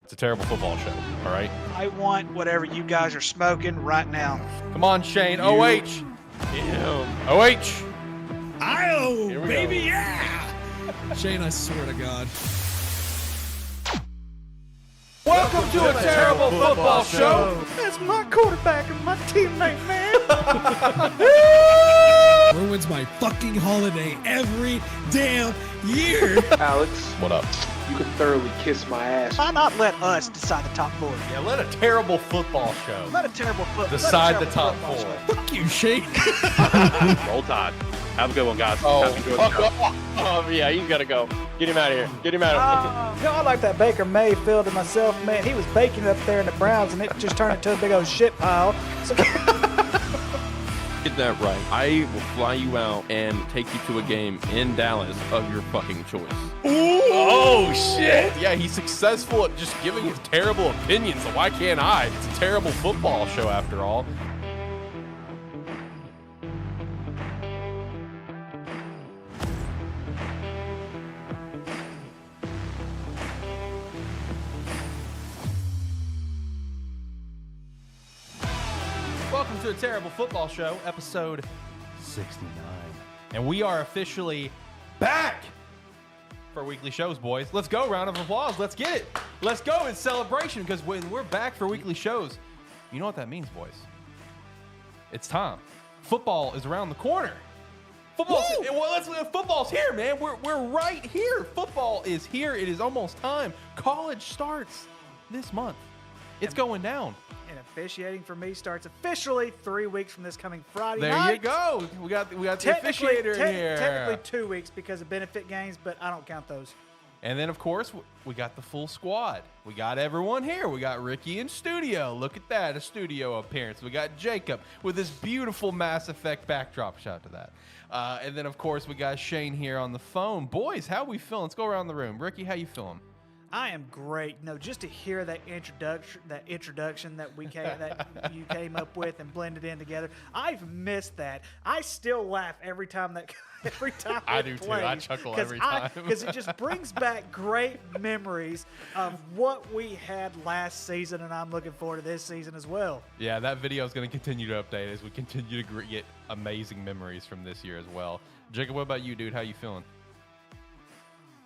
It's a terrible football show, all right? I want whatever you guys are smoking right now. Come on, Shane. OH. OH. Io, baby, go. yeah! Shane, I swear to God. Welcome to a terrible football show. That's my quarterback and my teammate, man. Ruins my fucking holiday every damn year. Alex, What up? you can thoroughly kiss my ass. Why not let us decide the top four? Yeah, let a terrible football show Let a terrible decide the top football four. show. Fuck you, Shane. Roll Tide. Have a good one, guys. Oh, Enjoy the show. Yeah, he's got to go. Get him out of here. Get him out of here. I like that Baker Mayfield to myself, man. He was baking up there in the Browns, and it just turned into a big old shit pile. So, Get that right. I will fly you out and take you to a game in Dallas of your fucking choice. Oh, shit. Yeah, he's successful at just giving his terrible opinions, so why can't I? It's a terrible football show after all. Welcome to a terrible football show, episode 69. And we are officially back for weekly shows, boys. Let's go. Round of applause. Let's get it. Let's go. It's celebration because when we're back for weekly shows, you know what that means, boys. It's time. Football is around the corner. Football's here, man. We're right here. Football is here. It is almost time. College starts this month. It's going down. and officiating for me starts officially 3 weeks from this coming Friday There night. you go. We got the officiator here. Technically 2 weeks because of benefit games, but I don't count those. And then, of course, we got the full squad. We got everyone here. We got Ricky in studio. Look at that, a studio appearance. We got Jacob with this beautiful Mass Effect backdrop. Shout out to that. And then, of course, we got Shane here on the phone. Boys, how we feeling? Let's go around the room. Ricky, how you feeling? I am great. No, just to hear that introduction that we that you came up with and blended in together. I've missed that. I still laugh every time I do too. I chuckle every time because it just brings back great memories of what we had last season, and I'm looking forward to this season as well. Yeah, that video is going to continue to update as we continue to get amazing memories from this year as well. Jacob, what about you, dude? How you feeling?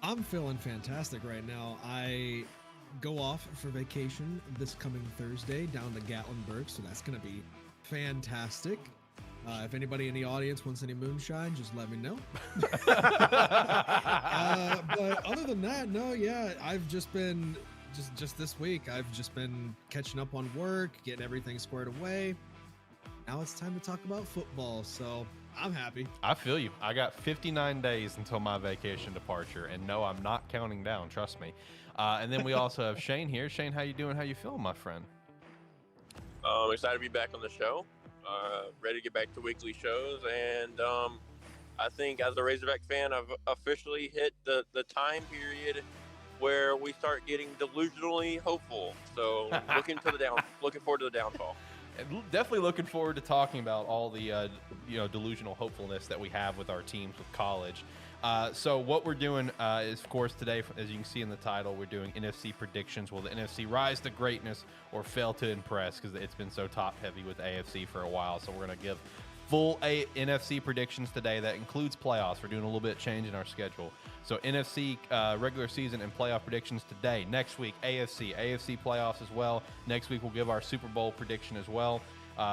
I'm feeling fantastic right now. I go off for vacation this coming Thursday down to Gatlinburg, so that's going to be fantastic. If anybody in the audience wants any moonshine, just let me know. But other than that, no, yeah, I've just been, just this week, I've just been catching up on work, getting everything squared away. Now it's time to talk about football, so I'm happy. I feel you. I got 59 days until my vacation departure, and no, I'm not counting down. Trust me. And then we also have Shane here. Shane, how you doing? How you feeling, my friend? I'm excited to be back on the show. Ready to get back to weekly shows, and I think as a Razorback fan, I've officially hit the time period where we start getting delusionally hopeful. So looking forward to the downfall. Definitely looking forward to talking about all the delusional hopefulness that we have with our teams with college. So what we're doing is, of course, today, as you can see in the title, we're doing NFC predictions. Will the NFC rise to greatness or fail to impress? Because it's been so top-heavy with AFC for a while. So we're going to give full NFC predictions today. That includes playoffs. We're doing a little bit of change in our schedule. So NFC regular season and playoff predictions today. Next week, AFC playoffs as well. Next week, we'll give our Super Bowl prediction as well.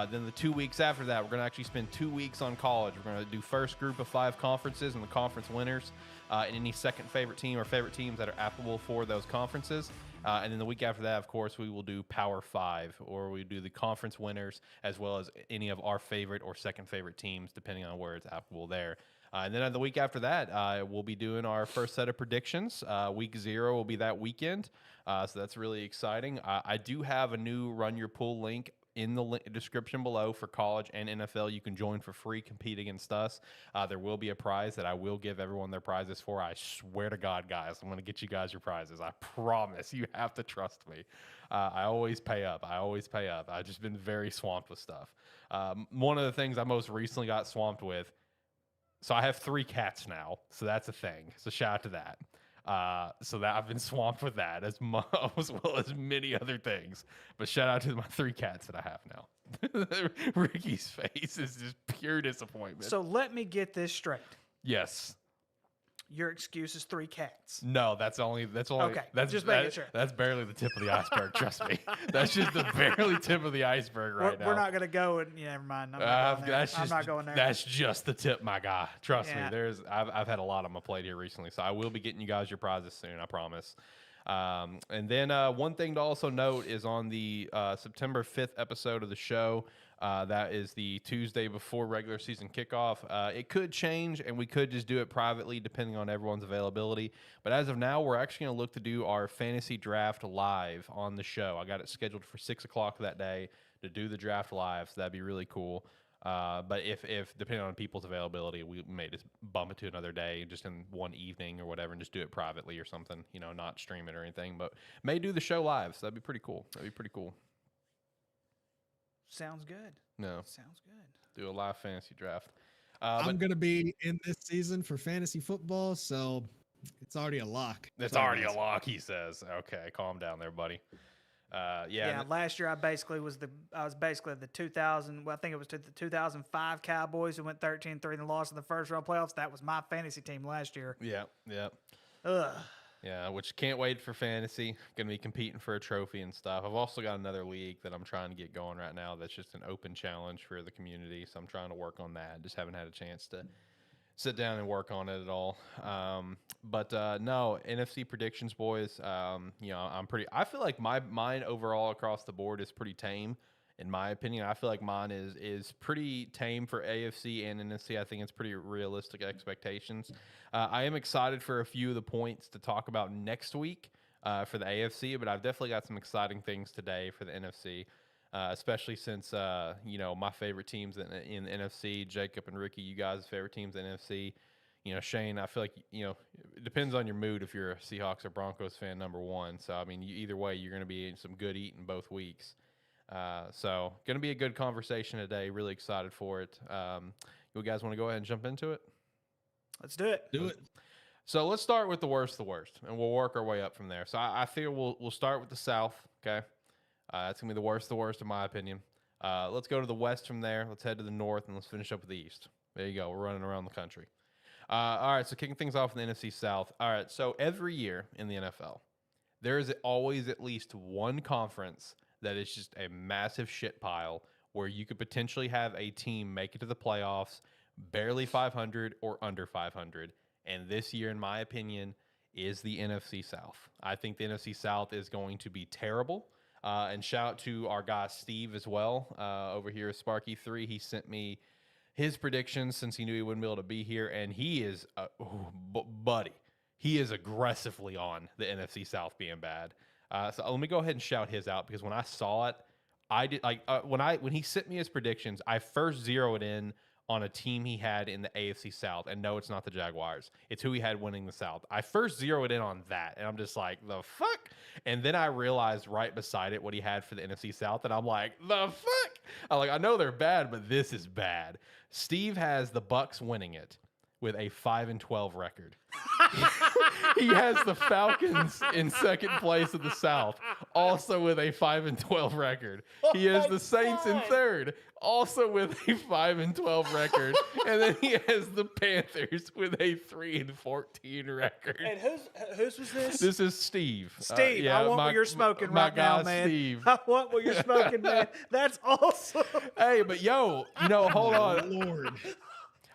Then the 2 weeks after that, we're going to actually spend 2 weeks on college. We're going to do first group of 5 conferences and the conference winners and any second favorite team or favorite teams that are applicable for those conferences. And then the week after that, of course, we will do Power 5, or we do the conference winners as well as any of our favorite or second favorite teams, depending on where it's applicable there. And then the week after that, we'll be doing our first set of predictions. Week 0 will be that weekend. So that's really exciting. I do have a new Run Your Pool link in the description below for college and NFL. You can join for free, compete against us. There will be a prize that I will give everyone their prizes for. I swear to God, guys, I'm going to get you guys your prizes. I promise. You have to trust me. I always pay up. I've just been very swamped with stuff. One of the things I most recently got swamped with, so I have 3 cats now, so that's a thing. So shout out to that. So that I've been swamped with that as well as many other things. But shout out to my 3 cats that I have now. Ricky's face is just pure disappointment. So let me get this straight. Yes. Your excuse is 3 cats. No, that's only Okay, that's just making sure. That's barely the tip of the iceberg. Trust me, that's just the barely tip of the iceberg right now. We're not gonna go and never mind. I'm not going there. That's just the tip, my guy. Trust Yeah. me. I've had a lot on my plate here recently, so I will be getting you guys your prizes soon. I promise. And then one thing to also note is on the September 5th episode of the show. That is the Tuesday before regular season kickoff. It could change, and we could just do it privately depending on everyone's availability. But as of now, we're actually going to look to do our fantasy draft live on the show. I got it scheduled for 6 o'clock that day to do the draft live, so that'd be really cool. But if depending on people's availability, we may just bump it to another day, just in one evening or whatever, and just do it privately or something. Not stream it or anything, but may do the show live. So that'd be pretty cool. Sounds good. No, Sounds good. do a live fantasy draft. I'm going to be in this season for fantasy football, so it's already a lock. It's Sorry, already guys. a lock, he says. Okay, calm down there, buddy. Yeah, last year I was basically the 2000. Well, I think it was to the 2005 Cowboys who went 13-3 and lost in the first round playoffs. That was my fantasy team last year. Yeah. Ugh. Yeah, which can't wait for fantasy. Going to be competing for a trophy and stuff. I've also got another league that I'm trying to get going right now that's just an open challenge for the community, so I'm trying to work on that. Just haven't had a chance to sit down and work on it at all. But no, NFC predictions, boys. I feel like mine overall across the board is pretty tame. In my opinion, I feel like mine is pretty tame for AFC and NFC. I think it's pretty realistic expectations. I am excited for a few of the points to talk about next week for the AFC, but I've definitely got some exciting things today for the NFC, especially since, my favorite teams in the NFC, Jacob and Ricky, you guys' favorite teams in the NFC. Shane, I feel like, it depends on your mood if you're a Seahawks or Broncos fan, number one. So, I mean, either way, you're going to be some good eating both weeks. So going to be a good conversation today. Really excited for it. You guys want to go ahead and jump into it? Let's do it. Do it. So let's start with the worst, and we'll work our way up from there. So I feel we'll start with the South. Okay. That's gonna be the worst in my opinion. Let's go to the West from there. Let's head to the North and let's finish up with the East. There you go. We're running around the country. All right. So kicking things off in the NFC South. All right. So every year in the NFL, there is always at least one conference that is just a massive shit pile where you could potentially have a team make it to the playoffs, barely 500 or under 500. And this year, in my opinion, is the NFC South. I think the NFC South is going to be terrible. And shout out to our guy Steve as well over here at Sparky3. He sent me his predictions since he knew he wouldn't be able to be here. And he is, buddy, he is aggressively on the NFC South being bad. So let me go ahead and shout his out because when I saw it, I did when he sent me his predictions, I first zeroed in on a team he had in the AFC South, and no, it's not the Jaguars. It's who he had winning the South. I first zeroed in on that, and I'm just like, the fuck? And then I realized right beside it what he had for the NFC South, and I'm like, the fuck? I know they're bad, but this is bad. Steve has the Bucks winning it with a 5-12 record. He has the Falcons in second place of the South, also with a 5-12 record. He has the Saints in third, also with a 5-12 record, and then he has the Panthers with a 3-14 record. And whose was this? This is Steve. Steve, I want what you're smoking right now, man. Steve. I want what you're smoking, man. That's awesome. Hey, but hold on. Lord.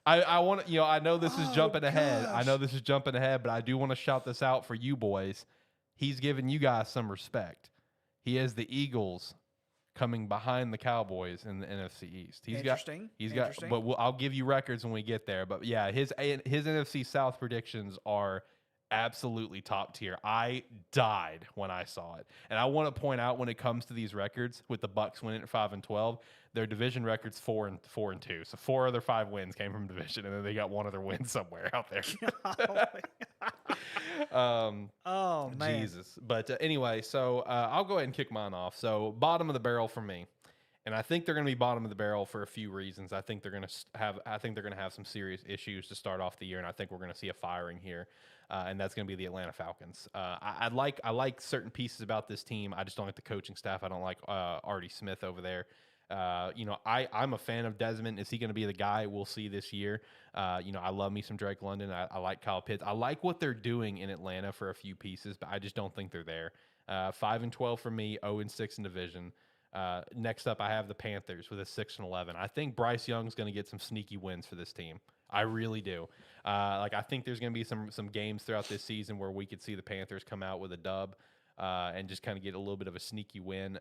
I want to, I know this is jumping ahead. gosh. I know this is jumping ahead, but I do want to shout this out for you boys. He's giving you guys some respect. He has the Eagles coming behind the Cowboys in the NFC East. Interesting. But I'll give you records when we get there. But yeah, his NFC South predictions are absolutely top tier. I died when I saw it. And I want to point out when it comes to these records with the Bucks winning at 5-12, their division record's 4-2. So 4 other 5 wins came from division, and then they got one other win somewhere out there. Oh man. Jesus. But anyway, so I'll go ahead and kick mine off. So bottom of the barrel for me. And I think they're going to be bottom of the barrel for a few reasons. I think they're going to have some serious issues to start off the year, and I think we're going to see a firing here, and that's going to be the Atlanta Falcons. I like certain pieces about this team. I just don't like the coaching staff. I don't like Artie Smith over there. I'm a fan of Desmond. Is he going to be the guy? We'll see this year. I love me some Drake London. I like Kyle Pitts. I like what they're doing in Atlanta for a few pieces, but I just don't think they're there. 5-12 for me, 0-6 in division. Next up, I have the Panthers with a 6-11. I think Bryce Young's going to get some sneaky wins for this team. I really do. I think there's going to be some games throughout this season where we could see the Panthers come out with a dub. And just kind of get a little bit of a sneaky win.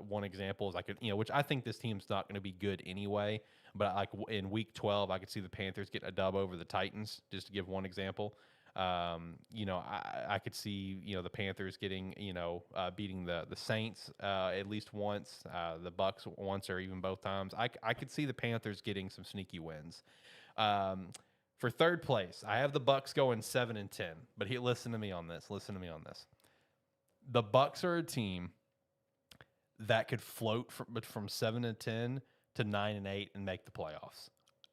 One example is which I think this team's not going to be good anyway, but like in week 12, I could see the Panthers get a dub over the Titans, just to give one example. I could see, the Panthers getting, beating the Saints at least once, the Bucks once or even both times. I could see the Panthers getting some sneaky wins. For third place, I have the Bucks going 7-10, but listen to me on this. The Bucks are a team that could float from 7-10 to 9-8 and make the playoffs.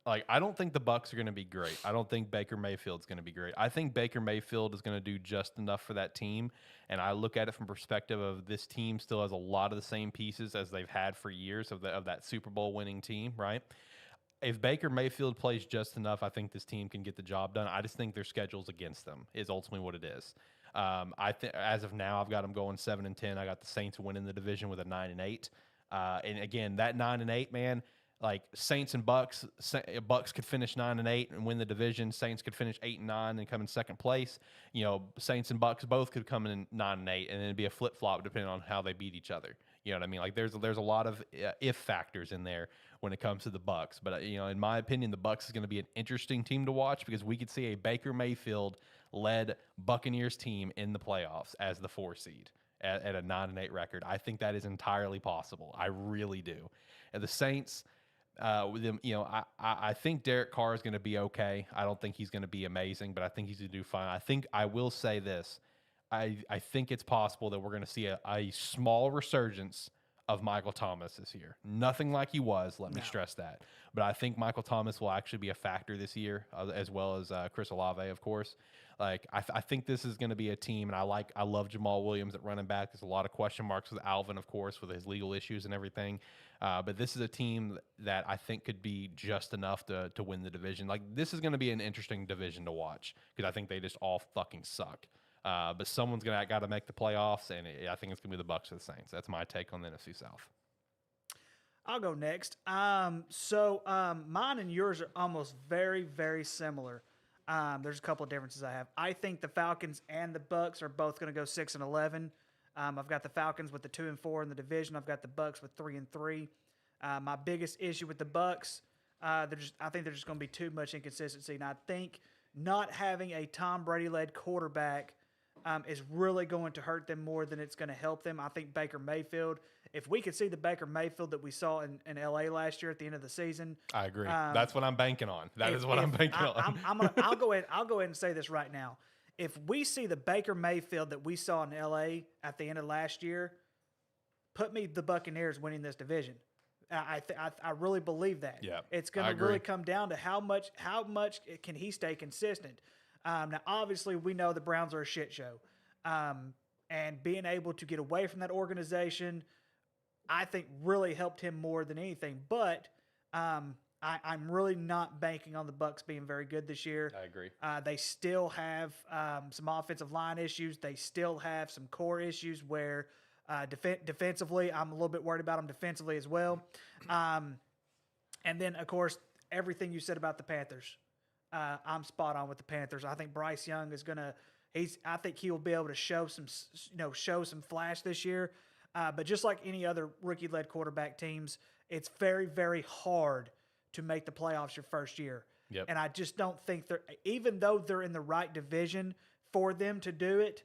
Like, I don't think the Bucks are going to be great. I don't think Baker Mayfield's going to be great. I think Baker Mayfield is going to do just enough for that team. And I look at it from perspective of this team still has a lot of the same pieces as they've had for years of that Super Bowl winning team, right? If Baker Mayfield plays just enough, I think this team can get the job done. I just think their schedule's against them is ultimately what it is. As of now, I've got them going 7-10. I got the Saints winning the division with a 9-8. And again, that 9-8, man, like Saints and Bucks could finish 9-8 and win the division. Saints could finish 8-9 and come in second place. Saints and Bucks both could come in 9-8, and it'd be a flip flop depending on how they beat each other. You know what I mean? Like there's a lot of if factors in there when it comes to the Bucks. But in my opinion, the Bucks is going to be an interesting team to watch because we could see a Baker Mayfield led Buccaneers team in the playoffs as the 4 seed at a 9-8 record. I think that is entirely possible. I really do. And the Saints, with them, I think Derek Carr is going to be okay. I don't think he's going to be amazing, but I think he's going to do fine. I will say this. I think it's possible that we're going to see a small resurgence of Michael Thomas this year. Nothing like he was, let me stress that. But I think Michael Thomas will actually be a factor this year, as well as Chris Olave, of course. Like I think this is going to be a team, and I love Jamal Williams at running back. There's a lot of question marks with Alvin, of course, with his legal issues and everything. But this is a team that I think could be just enough to win the division. Like this is going to be an interesting division to watch because I think they just all fucking suck. But someone's got to make the playoffs, and I think it's going to be the Bucks or the Saints. That's my take on the NFC South. I'll go next. So mine and yours are almost very, very similar. There's a couple of differences I have. I think the Falcons and the Bucks are both going to go 6-11. I've got the Falcons with the 2-4 in the division. I've got the Bucks with 3-3. My biggest issue with the Bucks, I think there's just going to be too much inconsistency, and I think not having a Tom Brady-led quarterback is really going to hurt them more than it's going to help them. I think Baker Mayfield, if we could see the Baker Mayfield that we saw in L.A. last year at the end of the season. I agree. That's what I'm banking on. I'm banking on. I'll go ahead and say this right now. If we see the Baker Mayfield that we saw in L.A. at the end of last year, put me the Buccaneers winning this division. I really believe that. Yeah, it's going to really come down to how much can he stay consistent. Now, obviously, we know the Browns are a shit show. And being able to get away from that organization, I think really helped him more than anything. But I'm really not banking on the Bucs being very good this year. I agree. They still have some offensive line issues. They still have some core issues where defensively, I'm a little bit worried about them defensively as well. And then, of course, everything you said about the Panthers. I'm spot on with the Panthers. I think Bryce Young is I think he will be able to show some flash this year. But just like any other rookie-led quarterback teams, it's very, very hard to make the playoffs your first year. Yep. And I just don't think even though they're in the right division for them to do it,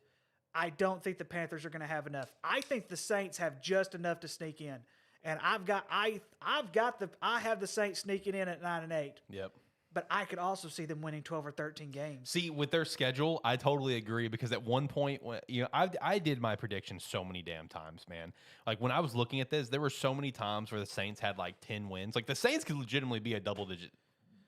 I don't think the Panthers are going to have enough. I think the Saints have just enough to sneak in. And I have the Saints sneaking in at 9-8. Yep. but I could also see them winning 12 or 13 games. See, with their schedule, I totally agree because at one point, I did my predictions so many damn times, man. Like when I was looking at this, there were so many times where the Saints had like 10 wins. Like the Saints could legitimately be a double-digit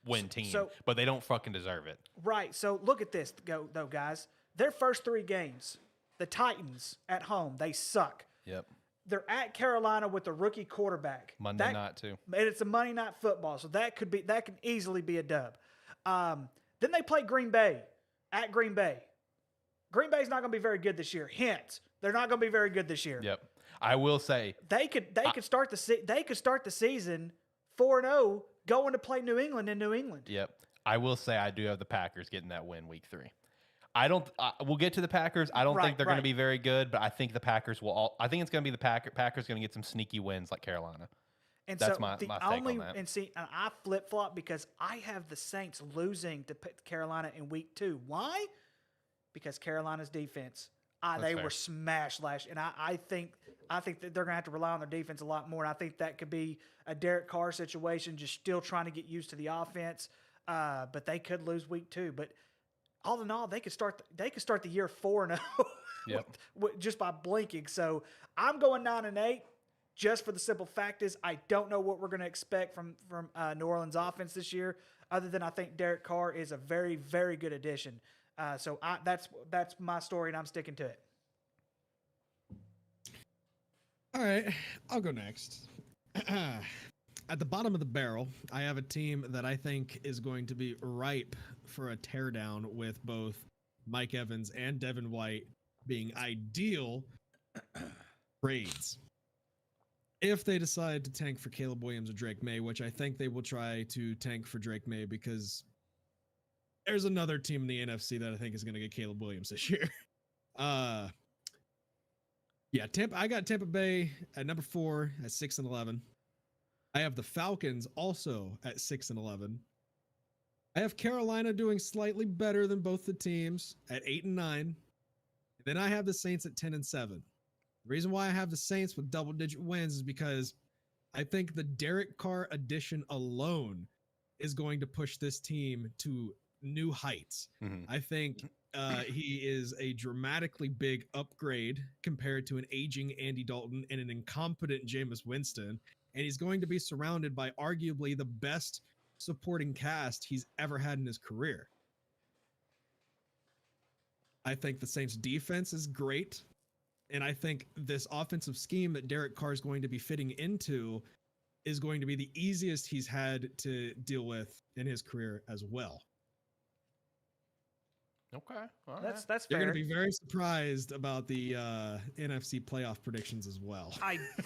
win team, but they don't fucking deserve it. Right. So look at this, though, guys. Their first 3 games, the Titans at home, they suck. Yep. They're at Carolina with the rookie quarterback. Monday night too. And it's a Monday night football, so that could easily be a dub. Then they play Green Bay at Green Bay. Green Bay's not going to be very good this year. Hint, they're not going to be very good this year. Yep. I will say they could start the season 4-0 going to play New England in New England. Yep. I will say I do have the Packers getting that win week 3. We'll get to the Packers. I don't think they're going to be very good, but I think the Packers will I think it's going to be the Packers going to get some sneaky wins like Carolina. And that's so my take on that. And I flip-flop because I have the Saints losing to Carolina in week 2. Why? Because Carolina's defense, they were smashed last year. And I think that they're going to have to rely on their defense a lot more. And I think that could be a Derek Carr situation, just still trying to get used to the offense. But they could lose week 2. But all in all, they could start the year 4-0 just by blinking. So I'm going 9-8 just for the simple fact is I don't know what we're going to expect from New Orleans offense this year, other than I think Derek Carr is a very, very good addition. So that's my story, and I'm sticking to it. All right, I'll go next. At the bottom of the barrel, I have a team that I think is going to be ripe for a teardown with both Mike Evans and Devin White being ideal trades. If they decide to tank for Caleb Williams or Drake May, which I think they will try to tank for Drake May because there's another team in the NFC that I think is going to get Caleb Williams this year. I got Tampa Bay at number 4 at 6-11. I have the Falcons also at 6-11. I have Carolina doing slightly better than both the teams at 8-9. And then I have the Saints at 10-7. The reason why I have the Saints with double-digit wins is because I think the Derek Carr addition alone is going to push this team to new heights. Mm-hmm. I think he is a dramatically big upgrade compared to an aging Andy Dalton and an incompetent Jameis Winston. And he's going to be surrounded by arguably the best supporting cast he's ever had in his career. I think the Saints defense is great. And I think this offensive scheme that Derek Carr is going to be fitting into is going to be the easiest he's had to deal with in his career as well. Okay. All that's fair. You're going to be very surprised about the NFC playoff predictions as well.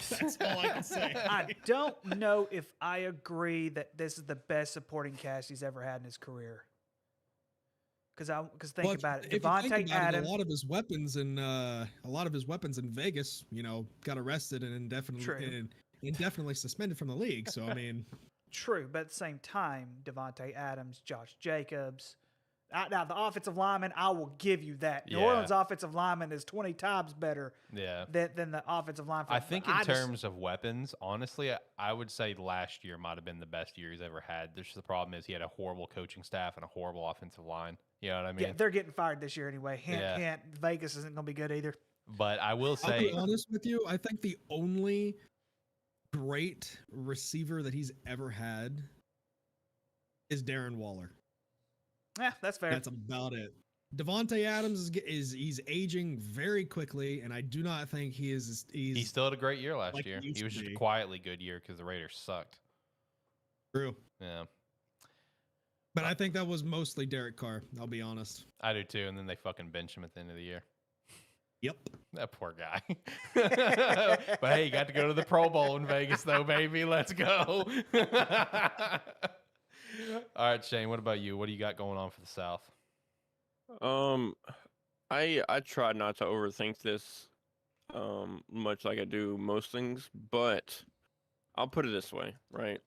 That's all I can say. I don't know if I agree that this is the best supporting cast he's ever had in his career. Because think about it, Devontae Adams. A lot of his weapons in Vegas, got arrested and indefinitely suspended from the league. So I mean, true, but at the same time, Devontae Adams, Josh Jacobs. Now, the offensive lineman, I will give you that. New Orleans offensive lineman is 20 times better than the offensive line. I think in terms of weapons, honestly, I would say last year might have been the best year he's ever had. The problem is he had a horrible coaching staff and a horrible offensive line. You know what I mean? Yeah, they're getting fired this year anyway. Vegas isn't going to be good either. But I will say... I'll be honest with you. I think the only great receiver that he's ever had is Darren Waller. Yeah, that's fair. That's about it. Devontae Adams he's aging very quickly, and I do not think he's still had a great year last year. He was just a quietly good year because the Raiders sucked. True. Yeah. But I think that was mostly Derek Carr, I'll be honest. I do too, and then they fucking bench him at the end of the year. Yep. That poor guy. But hey, you got to go to the Pro Bowl in Vegas though, baby. Let's go. All right, Shane, what about you? What do you got going on for the South? I try not to overthink this much like I do most things, but I'll put it this way, right?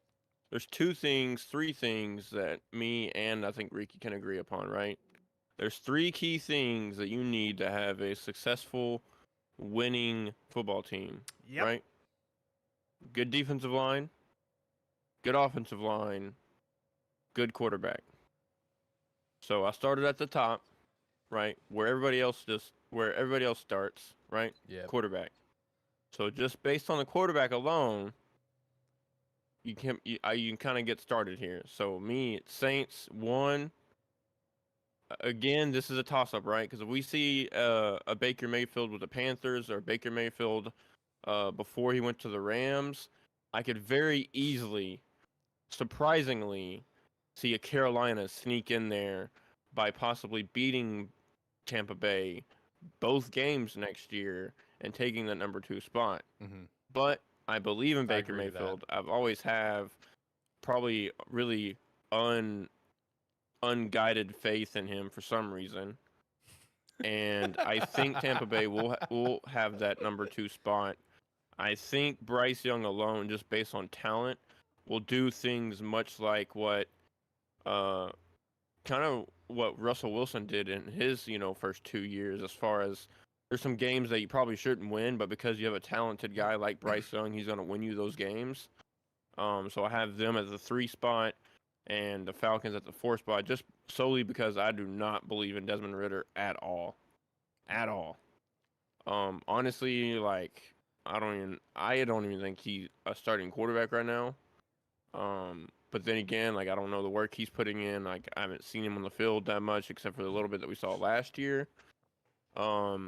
There's three things that me and I think Ricky can agree upon, right? There's 3 key things that you need to have a successful, winning football team, right? Good defensive line, good offensive line, good quarterback. So I started at the top, right, where everybody else starts, right? Yeah. Quarterback. So just based on the quarterback alone, you can kind of get started here. So me, Saints 1. Again, this is a toss-up, right? Because if we see a Baker Mayfield with the Panthers or Baker Mayfield before he went to the Rams, I could very easily, surprisingly, see a Carolina sneak in there by possibly beating Tampa Bay both games next year and taking the number 2 spot. Mm-hmm. But I believe in I Baker agree with that. Mayfield. I've always have probably really unguided faith in him for some reason. And I think Tampa Bay will have that number 2 spot. I think Bryce Young alone, just based on talent, will do things much like what kind of what Russell Wilson did in his, first 2 years, as far as there's some games that you probably shouldn't win, but because you have a talented guy like Bryce Young, he's going to win you those games. So I have them at the 3 spot and the Falcons at the 4 spot, just solely because I do not believe in Desmond Ridder at all. At all. Honestly, like, I don't even think he's a starting quarterback right now. But then again, like, I don't know the work he's putting in. Like, I haven't seen him on the field that much, except for the little bit that we saw last year. But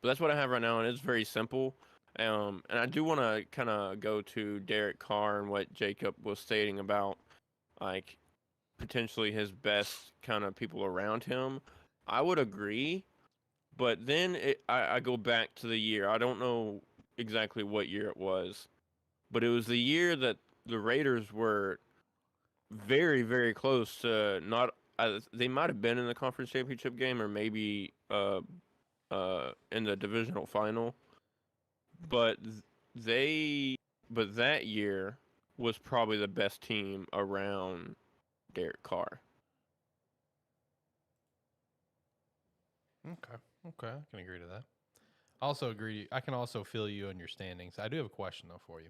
that's what I have right now, and it's very simple. And I do want to kind of go to Derek Carr and what Jacob was stating about, like, potentially his best kind of people around him. I would agree, but then I go back to the year. I don't know exactly what year it was, but it was the year that the Raiders were very, very close to not. They might have been in the conference championship game, or maybe in the divisional final. But that year was probably the best team around Derek Carr. Okay, I can agree to that. Also agree. I can also feel you on your standings. I do have a question though for you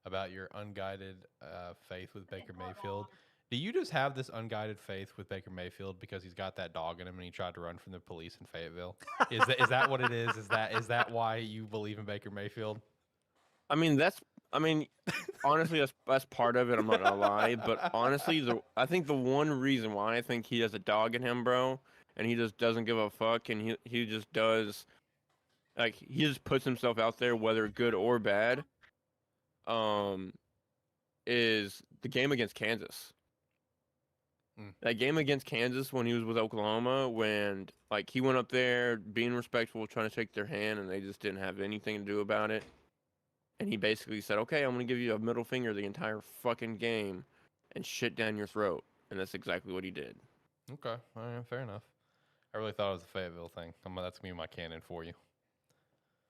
about your unguided faith with Baker Mayfield. Do you just have this unguided faith with Baker Mayfield because he's got that dog in him and he tried to run from the police in Fayetteville? Is that what it is? Is that why you believe in Baker Mayfield? I mean, honestly, that's part of it. I'm not gonna lie, but honestly, I think the one reason why I think he has a dog in him, bro, and he just doesn't give a fuck, and he just does, like, he just puts himself out there, whether good or bad. Is the game against Kansas. That game against Kansas when he was with Oklahoma, when, like, he went up there being respectful, trying to shake their hand, and they just didn't have anything to do about it. And he basically said, okay, I'm going to give you a middle finger the entire fucking game and shit down your throat. And that's exactly what he did. Okay, all right, fair enough. I really thought it was a Fayetteville thing. That's going to be my canon for you.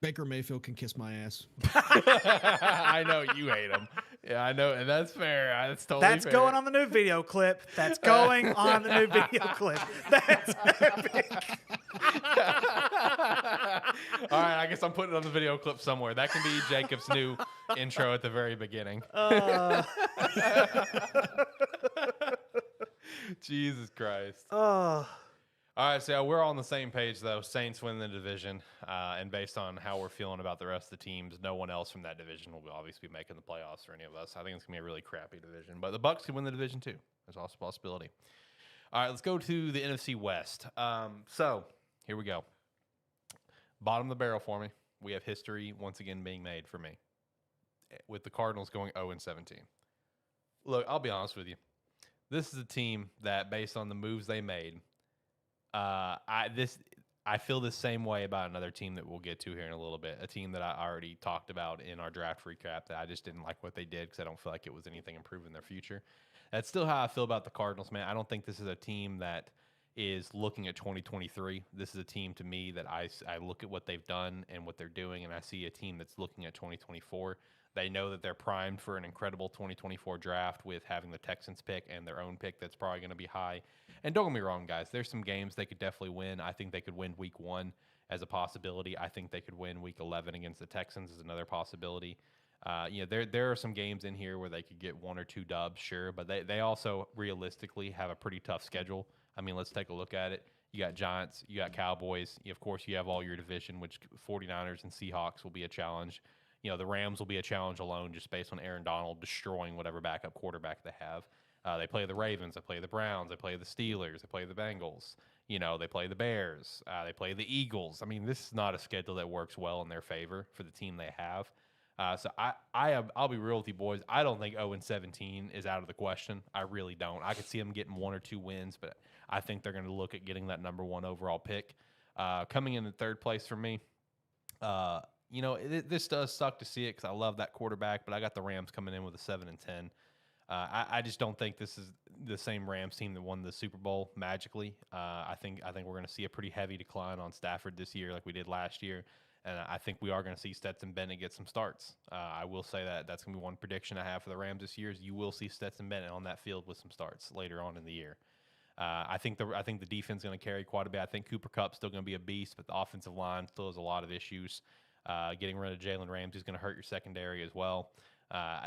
Baker Mayfield can kiss my ass. I know you hate him. Yeah, I know, and that's fair. That's totally That's fair. going on the new video clip. That's going on the new video clip. That's epic. All right, I guess I'm putting it on the video clip somewhere. That can be Jacob's new intro at the very beginning. Jesus Christ. All right, so we're all on the same page, though. Saints win the division, and based on how we're feeling about the rest of the teams, no one else from that division will obviously be making the playoffs for any of us. I think it's going to be a really crappy division, but the Bucs can win the division, too. There's also a possibility. All right, let's go to the NFC West. So here we go. Bottom of the barrel for me. We have history once again being made for me, with the Cardinals going 0-17. Look, I'll be honest with you. This is a team that, based on the moves they made, I feel the same way about another team that we'll get to here in a little bit. A team that I already talked about in our draft recap that I just didn't like what they did because I don't feel like it was anything improving their future. That's still how I feel about the Cardinals, man. I don't think this is a team that is looking at 2023. This is a team to me that I look at what they've done and what they're doing, and I see a team that's looking at 2024. They know that they're primed for an incredible 2024 draft with having the Texans pick and their own pick that's probably going to be high. And don't get me wrong, guys. There's some games they could definitely win. I think they could win Week 1 as a possibility. I think they could win Week 11 against the Texans as another possibility. There are some games in here where they could get 1 or 2 dubs, sure, but they also realistically have a pretty tough schedule. I mean, let's take a look at it. You got Giants, you got Cowboys. Of course, you have all your division, which 49ers and Seahawks will be a challenge. The Rams will be a challenge alone just based on Aaron Donald destroying whatever backup quarterback they have. They play the Ravens, they play the Browns, they play the Steelers, they play the Bengals. They play the Bears, they play the Eagles. I mean, this is not a schedule that works well in their favor for the team they have. So I'll be real with you boys. I don't think 0-17 is out of the question. I really don't. I could see them getting 1 or 2 wins, but I think they're going to look at getting that number 1 overall pick. Coming in third place for me, this does suck to see it because I love that quarterback, but I got the Rams coming in with a 7-10. I just don't think this is the same Rams team that won the Super Bowl magically. I think we're going to see a pretty heavy decline on Stafford this year like we did last year. And I think we are going to see Stetson Bennett get some starts. I will say that's going to be one prediction I have for the Rams this year is you will see Stetson Bennett on that field with some starts later on in the year. I think the defense is going to carry quite a bit. I think Cooper Kupp's still going to be a beast, but the offensive line still has a lot of issues. Getting rid of Jalen Ramsey is going to hurt your secondary as well.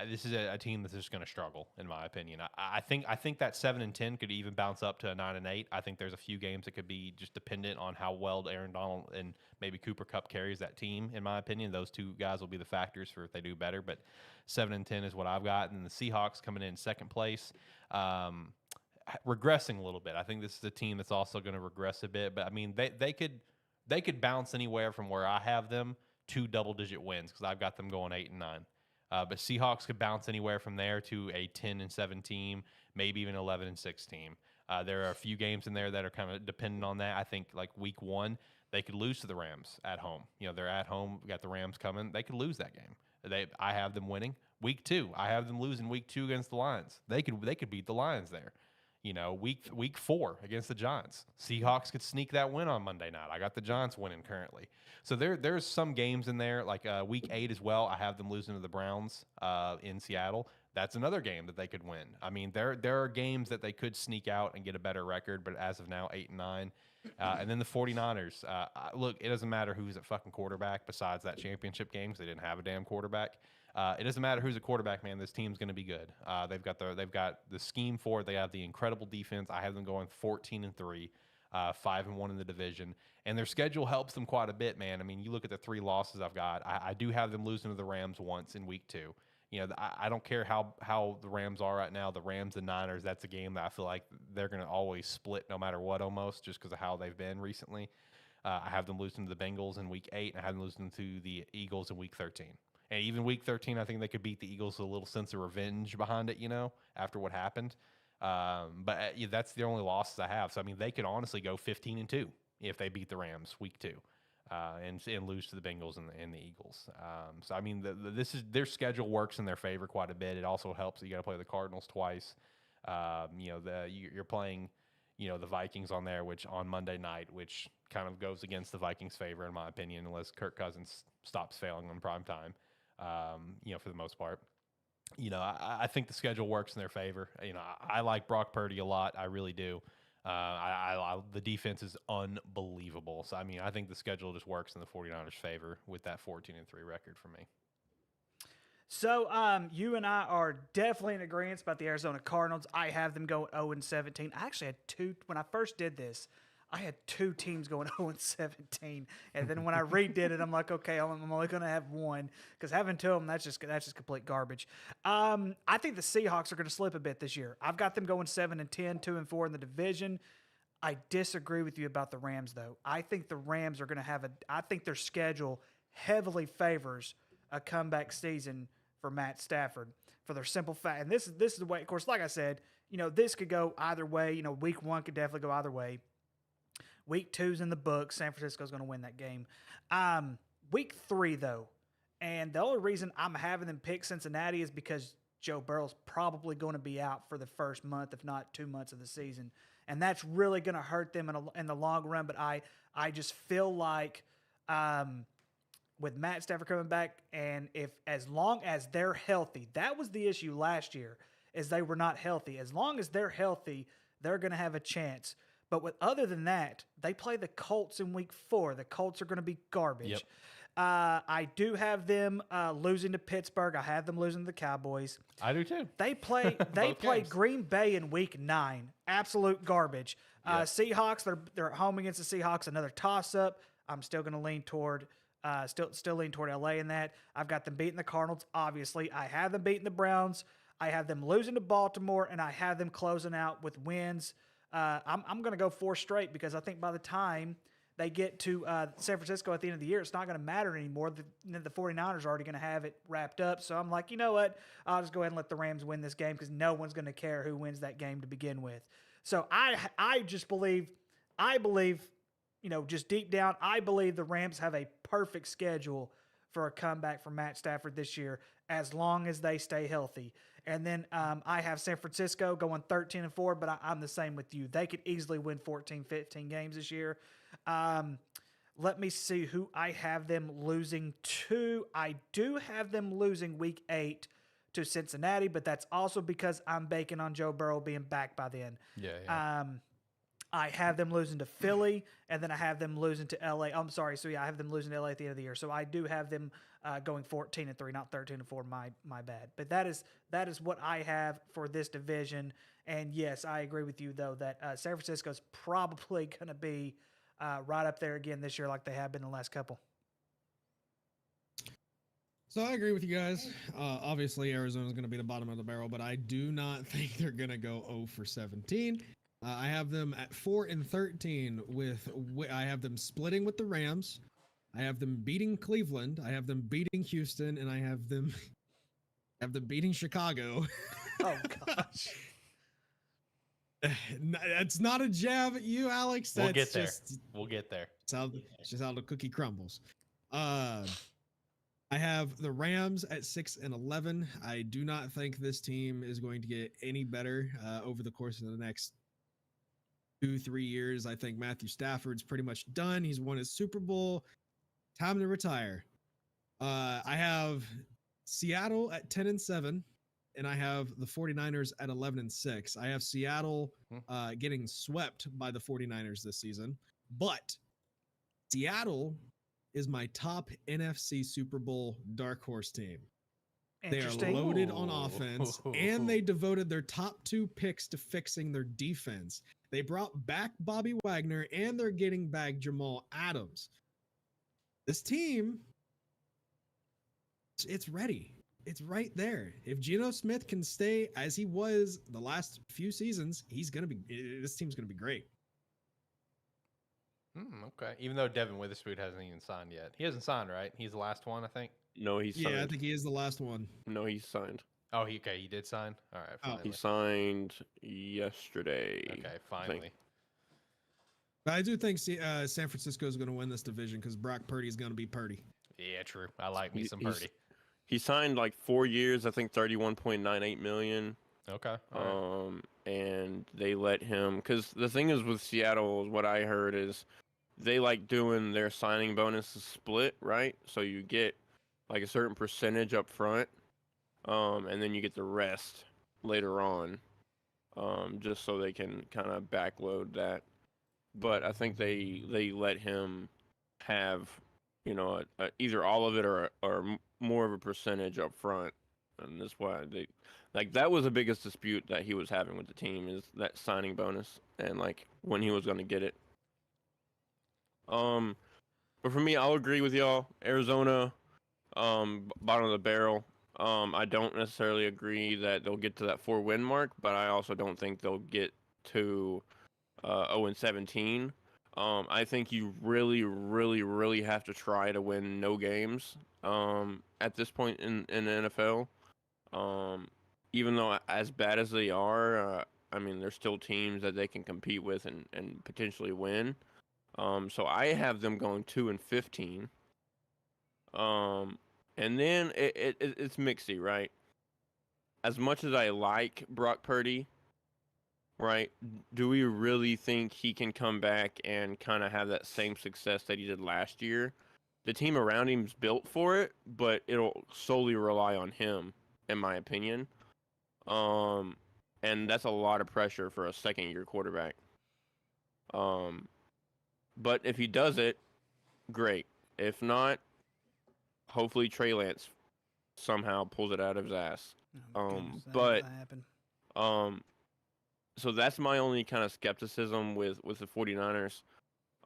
This is a team that's just going to struggle, in my opinion. I think that 7-10 could even bounce up to a 9-8. I think there's a few games that could be just dependent on how well Aaron Donald and maybe Cooper Kupp carries that team. In my opinion, those two guys will be the factors for if they do better. But 7-10 is what I've got, and the Seahawks coming in second place, regressing a little bit. I think this is a team that's also going to regress a bit. But I mean, they could bounce anywhere from where I have them to double-digit wins because I've got them going 8-9. But Seahawks could bounce anywhere from there to a 10-7 team, maybe even 11-6 team. There are a few games in there that are kind of dependent on that. I think like week 1, they could lose to the Rams at home. They're at home. We got the Rams coming. They could lose that game. I have them winning. Week 2, I have them losing week 2 against the Lions. They could beat the Lions there. Week 4 against the Giants. Seahawks could sneak that win on Monday night. I got the Giants winning currently. So there's some games in there, like week 8 as well. I have them losing to the Browns in Seattle. That's another game that they could win. I mean, there are games that they could sneak out and get a better record, but as of now, 8-9. And then the 49ers. Look, it doesn't matter who's at fucking quarterback besides that championship game because they didn't have a damn quarterback. It doesn't matter who's a quarterback, man. This team's going to be good. They've got the scheme for it. They have the incredible defense. I have them going 14-3, 5-1 in the division, and their schedule helps them quite a bit, man. I mean, you look at the 3 losses I've got. I do have them losing to the Rams once in week 2. I don't care how the Rams are right now. The Rams and Niners, that's a game that I feel like they're going to always split no matter what, almost just because of how they've been recently. I have them losing to the Bengals in week 8, and I have them losing to the Eagles in week 13. And even week 13, I think they could beat the Eagles with a little sense of revenge behind it, after what happened. But that's the only losses I have. So, I mean, they could honestly go 15-2 if they beat the Rams week 2 and lose to the Bengals and the Eagles. So, I mean, their schedule works in their favor quite a bit. It also helps that you got to play the Cardinals twice. You're playing, the Vikings on there, which on Monday night, which kind of goes against the Vikings' favor, in my opinion, unless Kirk Cousins stops failing on prime time. For the most part, I think the schedule works in their favor. I like Brock Purdy a lot. I really do. The defense is unbelievable. So, I mean, I think the schedule just works in the 49ers' favor with that 14-3 record for me. So, you and I are definitely in agreement about the Arizona Cardinals. I have them going 0-17. I actually had 2 when I first did this. I had 2 teams going 0-17, and then when I redid it, I'm like, okay, I'm only going to have 1 because having 2 of them, that's just complete garbage. I think the Seahawks are going to slip a bit this year. I've got them going 7-10, 2-4 in the division. I disagree with you about the Rams, though. I think the Rams are going to have I think their schedule heavily favors a comeback season for Matt Stafford for their simple fact. And this is the way, of course, like I said, this could go either way. Week 1 could definitely go either way. Week 2's in the books. San Francisco's going to win that game. Week 3, though, and the only reason I'm having them pick Cincinnati is because Joe Burrow's probably going to be out for the first month, if not 2 months of the season. And that's really going to hurt them in the long run. But I just feel like with Matt Stafford coming back, and as long as they're healthy, that was the issue last year, is they were not healthy. As long as they're healthy, they're going to have a chance. But other than that, they play the Colts in week 4. The Colts are going to be garbage. Yep. I do have them losing to Pittsburgh. I have them losing to the Cowboys. I do too. They play Green Bay in week 9. Absolute garbage. Seahawks, they're at home against the Seahawks. Another toss-up. I'm still going to lean toward still lean toward LA in that. I've got them beating the Cardinals. Obviously, I have them beating the Browns. I have them losing to Baltimore, and I have them closing out with wins. I'm going to go 4 straight because I think by the time they get to San Francisco at the end of the year, it's not going to matter anymore. The 49ers are already going to have it wrapped up. So I'm like, you know what? I'll just go ahead and let the Rams win this game because no one's going to care who wins that game to begin with. So I just believe, just deep down, I believe the Rams have a perfect schedule for a comeback from Matt Stafford this year as long as they stay healthy. And then I have San Francisco going 13-4, but I'm the same with you. They could easily win 14, 15 games this year. Let me see who I have them losing to. I do have them losing week 8 to Cincinnati, but that's also because I'm banking on Joe Burrow being back by then. Yeah. I have them losing to Philly, and then I have them losing to LA. I'm sorry. So, yeah, I have them losing to LA at the end of the year. So, I do have them going 14-3, not 13-4. My bad. But that is what I have for this division. And, yes, I agree with you, though, that San Francisco is probably going to be right up there again this year like they have been the last couple. So I agree with you guys. Obviously, Arizona is going to be the bottom of the barrel, but I do not think they're going to go 0-17. I have them at 4-13 I have them splitting with the Rams. I have them beating Cleveland. I have them beating Houston, and I have them beating Chicago. Oh gosh. That's not a jab at you, Alex. We'll get there. We'll get there. It's just how the cookie crumbles. I have the Rams at 6-11. I do not think this team is going to get any better over the course of the next 2-3 years. I think Matthew Stafford's pretty much done. He's won his Super Bowl. Time to retire. I have Seattle at 10-7, and I have the 49ers at 11-6. I have Seattle getting swept by the 49ers this season, but Seattle is my top NFC Super Bowl dark horse team. They are loaded on offense, and they devoted their top 2 picks to fixing their defense. They brought back Bobby Wagner, and they're getting back Jamal Adams. This team, it's ready. It's right there. If Geno Smith can stay as he was the last few seasons, this team's going to be great. Okay. Even though Devin Witherspoon hasn't even signed yet. He hasn't signed, right? He's the last one, I think. No, he's signed. Yeah, I think he is the last one. No, he's signed. Oh, he did sign? All right, finally. He signed yesterday. Okay, finally. But I do think San Francisco is going to win this division because Brock Purdy is going to be Purdy. Yeah, true. I like me some Purdy. He signed like 4 years, I think $31.98 million. Okay. All right. And they let him, because the thing is with Seattle, what I heard is they like doing their signing bonuses split, right? So you get like a certain percentage up front, and then you get the rest later on, just so they can kind of backload that. But I think they let him have, either all of it or more of a percentage up front, and that's why that was the biggest dispute that he was having with the team, is that signing bonus and like when he was going to get it. But for me, I'll agree with y'all. Arizona, bottom of the barrel. I don't necessarily agree that they'll get to that 4-win mark, but I also don't think they'll get to 0-17. I think you really, really, really have to try to win no games at this point in the NFL. Even though as bad as they are, there's still teams that they can compete with and potentially win. So I have them going 2-15. And then it's mixy, right? As much as I like Brock Purdy, right, do we really think he can come back and kind of have that same success that he did last year? The team around him's built for it, but it'll solely rely on him, in my opinion. And that's a lot of pressure for a second-year quarterback. But if he does it, great. If not, hopefully Trey Lance somehow pulls it out of his ass. so that's my only kind of skepticism with the 49ers.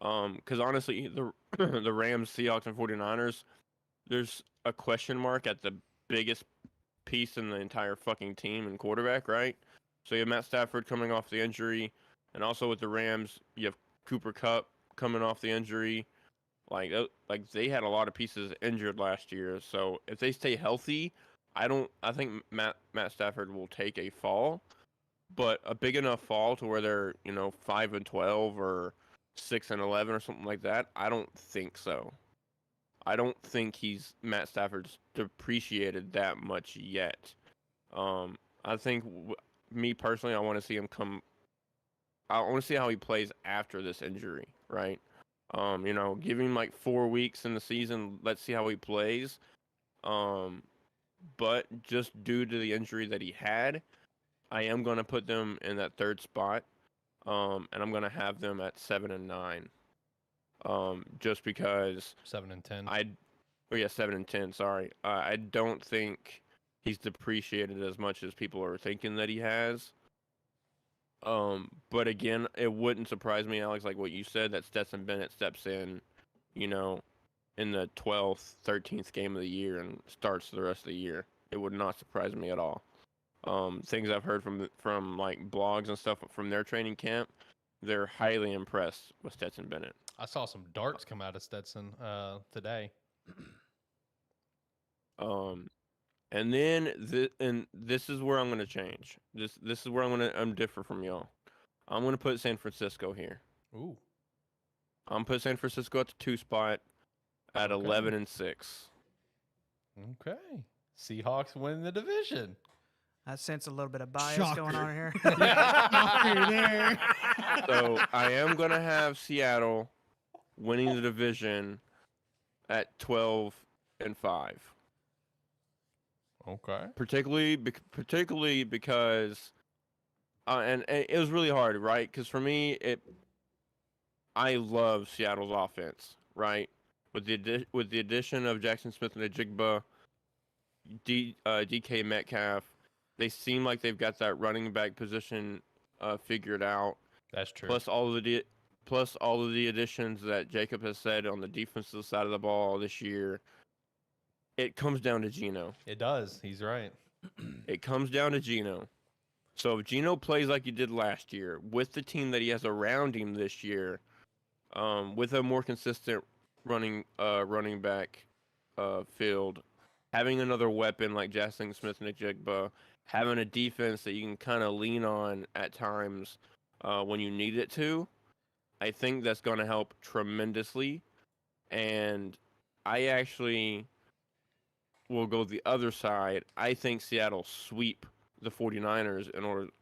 Because honestly, the the Rams, Seahawks, and 49ers, there's a question mark at the biggest piece in the entire fucking team and quarterback, right? So you have Matt Stafford coming off the injury, and also with the Rams, you have Cooper Kupp coming off the injury. Like they had a lot of pieces injured last year. So if they stay healthy, I think Matt Stafford will take a fall, but a big enough fall to where they're 5-12 or 6-11 or something like that. I don't think so. I don't think Matt Stafford's depreciated that much yet. I think me personally, I want to see him come. I want to see how he plays after this injury, right? Give him like 4 weeks in the season. Let's see how he plays. But just due to the injury that he had, I am going to put them in that third spot. And I'm going to have them at 7-9. Just because 7-10. 7-10. Sorry, I don't think he's depreciated as much as people are thinking that he has. But again, it wouldn't surprise me, Alex, like what you said, that Stetson Bennett steps in, in the 12th, 13th game of the year and starts the rest of the year. It would not surprise me at all. Things I've heard from like blogs and stuff from their training camp, they're highly impressed with Stetson Bennett. I saw some darts come out of Stetson today. And then this is where I'm going to change. This is where I'm differ from y'all. I'm going to put San Francisco here. Ooh. I'm put San Francisco at the 2 spot at 11-6. Okay. Seahawks win the division. I sense a little bit of bias Shocker. going on here. Shocker there. So I am going to have Seattle winning the division at 12-5. Okay. Particularly because, and it was really hard, right? Because for me, I love Seattle's offense, right? With the addition of Jackson Smith and Ajigba, DK Metcalf, they seem like they've got that running back position figured out. That's true. Plus all of the additions that Jacob has said on the defensive side of the ball this year. It comes down to Geno. It does. He's right. It comes down to Geno. So if Geno plays like he did last year, with the team that he has around him this year, with a more consistent running back field, having another weapon like Jackson Smith and Njigba, having a defense that you can kind of lean on at times when you need it to, I think that's going to help tremendously. And I actually will go the other side. I think Seattle sweep the 49ers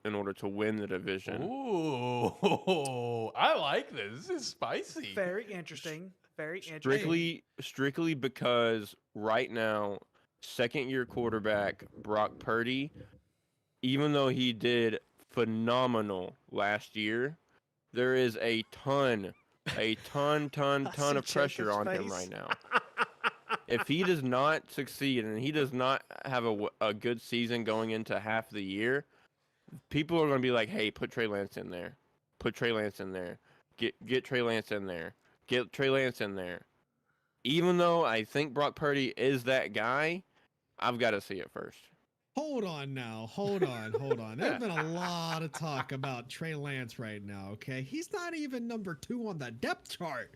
in order to win the division. Ooh, I like this. This is spicy. Very interesting. Very interesting. Strictly because right now, second-year quarterback Brock Purdy, even though he did phenomenal last year, there is a ton of pressure on him right now. If he does not succeed and he does not have a good season going into half the year, people are going to be like, hey, put Trey Lance in there. Put Trey Lance in there. Get Trey Lance in there. Get Trey Lance in there. Even though I think Brock Purdy is that guy, I've got to see it first. Hold on now. Hold on. There's been a lot of talk about Trey Lance right now, okay? He's not even number 2 on the depth chart.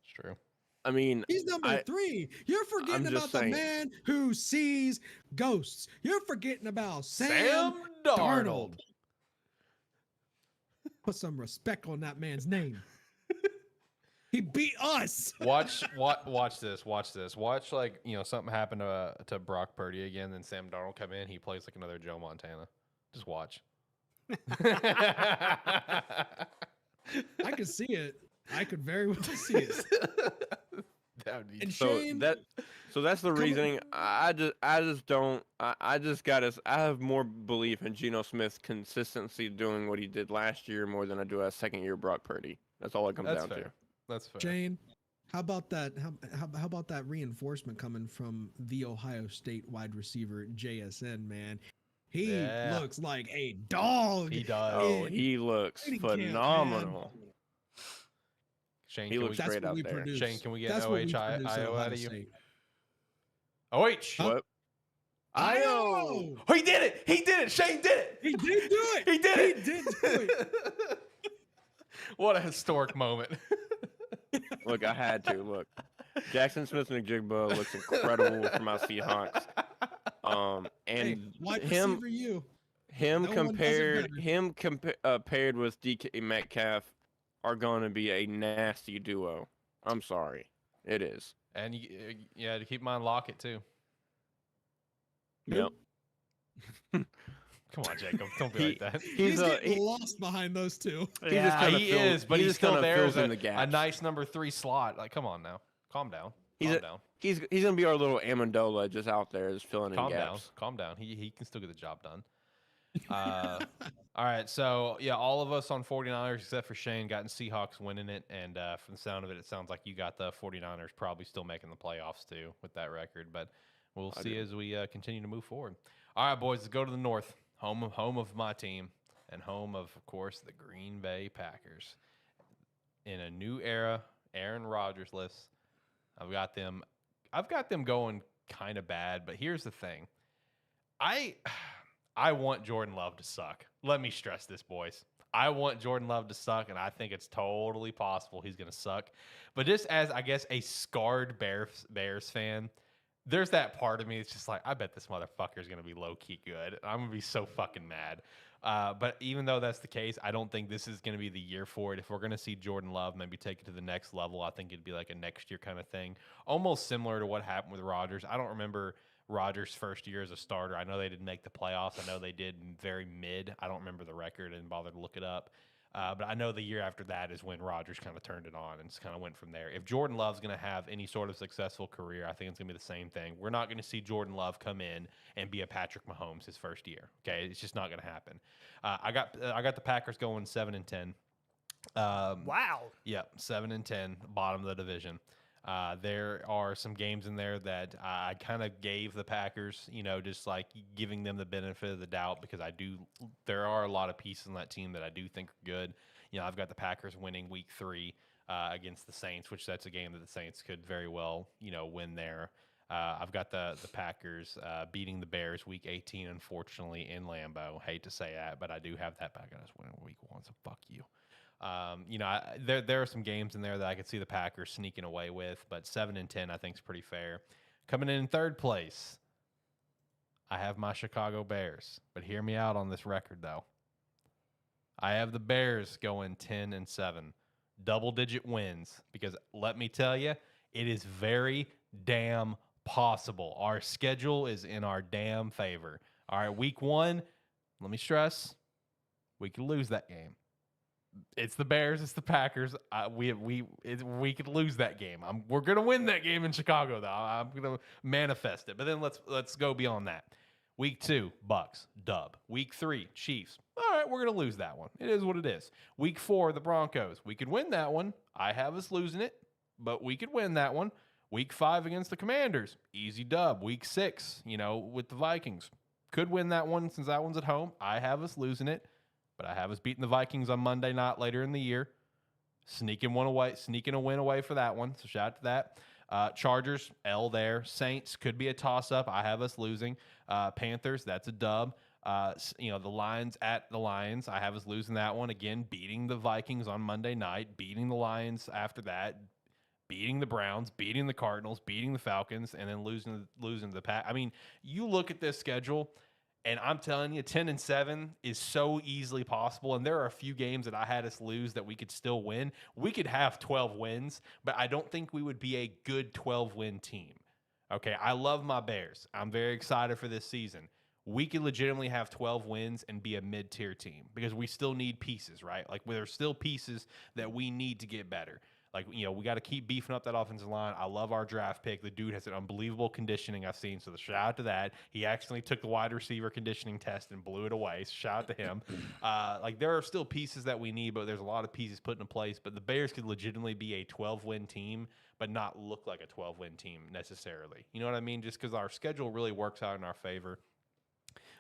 It's true. I mean, he's number 3. You're forgetting about the man who sees ghosts. You're forgetting about Sam Darnold. Put some respect on that man's name. He beat us. Watch this. Watch like, something happen to Brock Purdy again, then Sam Darnold come in, he plays like another Joe Montana. Just watch. I could see it. I could very well see it. And Shane, so that's the reasoning. I have more belief in Geno Smith's consistency doing what he did last year more than I do as second-year Brock Purdy. That's all it comes down to. That's fair. Shane, how about that? How about that reinforcement coming from the Ohio State wide receiver JSN, man? He Yeah. looks like a dog. He does. Oh, in he looks training camp, man. phenomenal. Shane, He can looks we, That's great what out we there. produce. Shane, can we get That's what we produce at OHIO Ohio out of you? State. OH. Huh? What? IO! Oh, he did it. He did it. Shane did it. He did do it. He did it. He did do it. What a historic moment. Look, I had to look. Jackson Smith-Njigba looks incredible for my Seahawks. And Hey, wide him receiver you. him No one does it better. paired with DK Metcalf are going to be a nasty duo. I'm sorry, it is. And to keep in mind Lockett too. Yep. Come on, Jacob. Don't be like that. He's getting lost behind those two. He's just Yeah. kinda He fill- is, but he's still kinda there fills as in the a gaps. nice number 3 slot. Like, come on now. Calm down. He's Calm a- down. He's gonna be our little Amendola just out there, just filling in Calm down. gaps. Calm down. He can still get the job done. All right, so yeah, all of us on 49ers except for Shane got in Seahawks winning it, and from the sound of it, it sounds like you got the 49ers probably still making the playoffs too with that record, but we'll I see do. as we continue to move forward. All right, boys, let's go to the north, home of my team, and home of course, the Green Bay Packers. In a new era, Aaron Rodgers-less, I've got them going kind of bad, but here's the thing. I want Jordan Love to suck. Let me stress this, boys. I want Jordan Love to suck, and I think it's totally possible he's going to suck. But just as, I guess, a scarred Bears fan, there's that part of me that's just like, I bet this motherfucker is going to be low-key good. I'm going to be so fucking mad. But even though that's the case, I don't think this is going to be the year for it. If we're going to see Jordan Love maybe take it to the next level, I think it'd be like a next year kind of thing. Almost similar to what happened with Rodgers. I don't remember Rodgers' first year as a starter. I know they didn't make the playoffs. I know they did very mid. I don't remember the record and bother to look it up. But I know the year after that is when Rodgers kind of turned it on and just kind of went from there. If Jordan Love's going to have any sort of successful career, I think it's going to be the same thing. We're not going to see Jordan Love come in and be a Patrick Mahomes his first year. Okay, it's just not going to happen. I got the Packers going 7-10. Wow. Yep, 7-10, bottom of the division. There are some games in there that I kind of gave the Packers, just like giving them the benefit of the doubt because there are a lot of pieces in that team that I do think are good. I've got the Packers winning week 3 against the Saints, which that's a game that the Saints could very well, win there. I've got the Packers beating the Bears week 18, unfortunately, in Lambeau. Hate to say that, but I do have that Packers winning week 1, so fuck you. There are some games in there that I could see the Packers sneaking away with, but 7-10 I think is pretty fair. Coming in third place, I have my Chicago Bears, but hear me out on this record though. I have the Bears going 10-7, double-digit wins, because let me tell you, it is very damn possible. Our schedule is in our damn favor. All right, week 1, let me stress, we could lose that game. It's the Bears. It's the Packers. We could lose that game. We're gonna win that game in Chicago, though. I'm gonna manifest it. But then let's go beyond that. Week 2, Bucks, dub. Week 3, Chiefs. All right, we're gonna lose that one. It is what it is. Week 4, the Broncos. We could win that one. I have us losing it, but we could win that one. Week 5 against the Commanders, easy dub. Week 6, with the Vikings, could win that one since that one's at home. I have us losing it. But I have us beating the Vikings on Monday night later in the year. Sneaking a win away for that one. So shout out to that. Chargers, L there. Saints could be a toss-up. I have us losing. Panthers, that's a dub. The Lions at the Lions. I have us losing that one. Again, beating the Vikings on Monday night. Beating the Lions after that. Beating the Browns. Beating the Cardinals. Beating the Falcons. And then losing to the Pack. I mean, you look at this schedule, and I'm telling you, 10-7 is so easily possible. And there are a few games that I had us lose that we could still win. We could have 12 wins, but I don't think we would be a good 12-win team. Okay, I love my Bears. I'm very excited for this season. We could legitimately have 12 wins and be a mid-tier team because we still need pieces, right? Like, there's still pieces that we need to get better. Like, we got to keep beefing up that offensive line. I love our draft pick. The dude has an unbelievable conditioning I've seen, so the shout out to that. He actually took the wide receiver conditioning test and blew it away, so shout out to him. There are still pieces that we need, but there's a lot of pieces put in place. But the Bears could legitimately be a 12-win team, but not look like a 12-win team necessarily. You know what I mean? Just because our schedule really works out in our favor.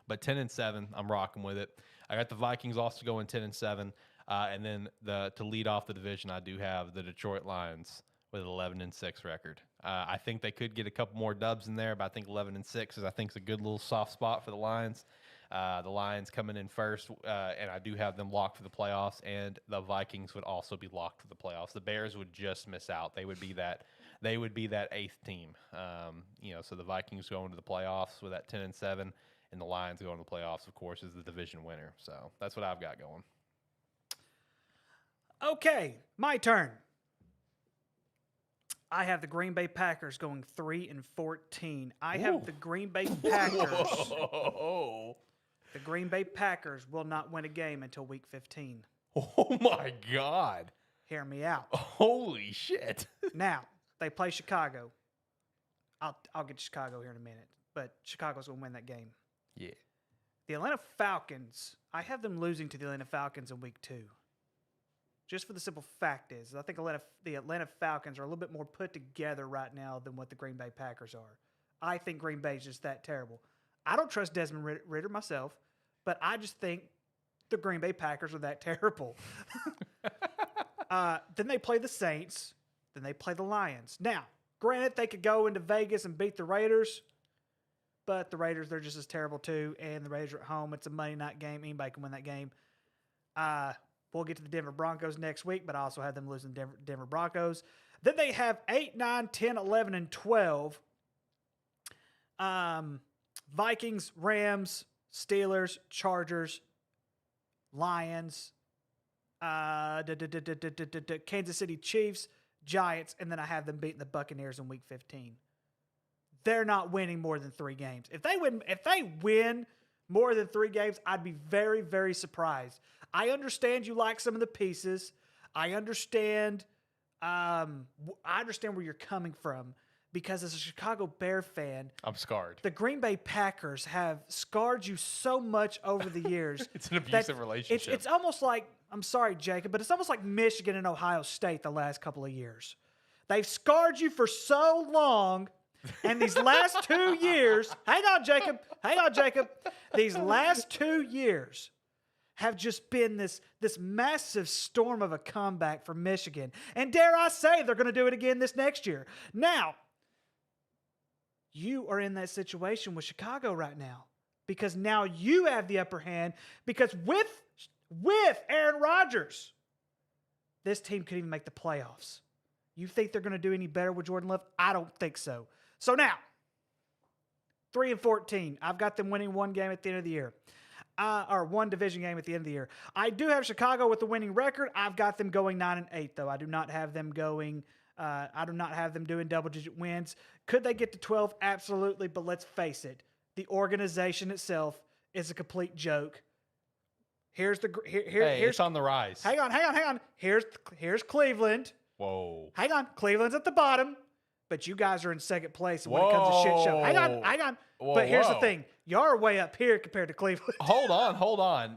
But 10-7, I'm rocking with it. I got the Vikings also going 10-7, and then to lead off the division, I do have the Detroit Lions with an 11-6 record. I think they could get a couple more dubs in there, but I think 11-6 is a good little soft spot for the Lions. The Lions coming in first, and I do have them locked for the playoffs, and the Vikings would also be locked for the playoffs. The Bears would just miss out. They would be that 8th team. So the Vikings going to the playoffs with that 10-7, and the Lions going to the playoffs, of course, is the division winner. So that's what I've got going. Okay, my turn. I have the Green Bay Packers going 3-14. I have the Green Bay Packers. Whoa. The Green Bay Packers will not win a game until week 15. Oh my God. Hear me out. Holy shit. Now, they play Chicago. I'll get to Chicago here in a minute, but Chicago's going to win that game. Yeah. The Atlanta Falcons, I have them losing to the Atlanta Falcons in week 2. Just for the simple fact is, I think the Atlanta Falcons are a little bit more put together right now than what the Green Bay Packers are. I think Green Bay is just that terrible. I don't trust Desmond Ridder myself, but I just think the Green Bay Packers are that terrible. Then they play the Saints. Then they play the Lions. Now, granted, they could go into Vegas and beat the Raiders, but the Raiders, they're just as terrible too, and the Raiders are at home. It's a Monday night game. Anybody can win that game. We'll get to the Denver Broncos next week, but I also have them losing Denver Broncos. Then they have 8, 9, 10, 11, and 12. Vikings, Rams, Steelers, Chargers, Lions, Kansas City Chiefs, Giants, and then I have them beating the Buccaneers in week 15. They're not winning more than 3 games. If they win more than 3 games, I'd be very, very surprised. I understand you like some of the pieces. I understand where you're coming from, because as a Chicago Bear fan, I'm scarred. The Green Bay Packers have scarred you so much over the years. It's an abusive relationship. It's almost like, I'm sorry, Jacob, but it's almost like Michigan and Ohio State the last couple of years. They've scarred you for so long. And these last 2 years, hang on, Jacob. These last 2 years have just been this massive storm of a comeback for Michigan. And dare I say, they're going to do it again this next year. Now, you are in that situation with Chicago right now, because now you have the upper hand, because with Aaron Rodgers, this team could even make the playoffs. You think they're going to do any better with Jordan Love? I don't think so. So now, 3-14. I've got them winning 1 game at the end of the year. Or 1 division game at the end of the year. I do have Chicago with the winning record. I've got them going 9-8, though. I do not have them going. I do not have them doing double-digit wins. Could they get to 12? Absolutely. But let's face it, the organization itself is a complete joke. Here's it's on the rise. Hang on. Here's Cleveland. Whoa. Hang on. Cleveland's at the bottom, but you guys are in second place when it comes to shit show. Hang on. But here's the thing. Y'all are way up here compared to Cleveland. Hold on.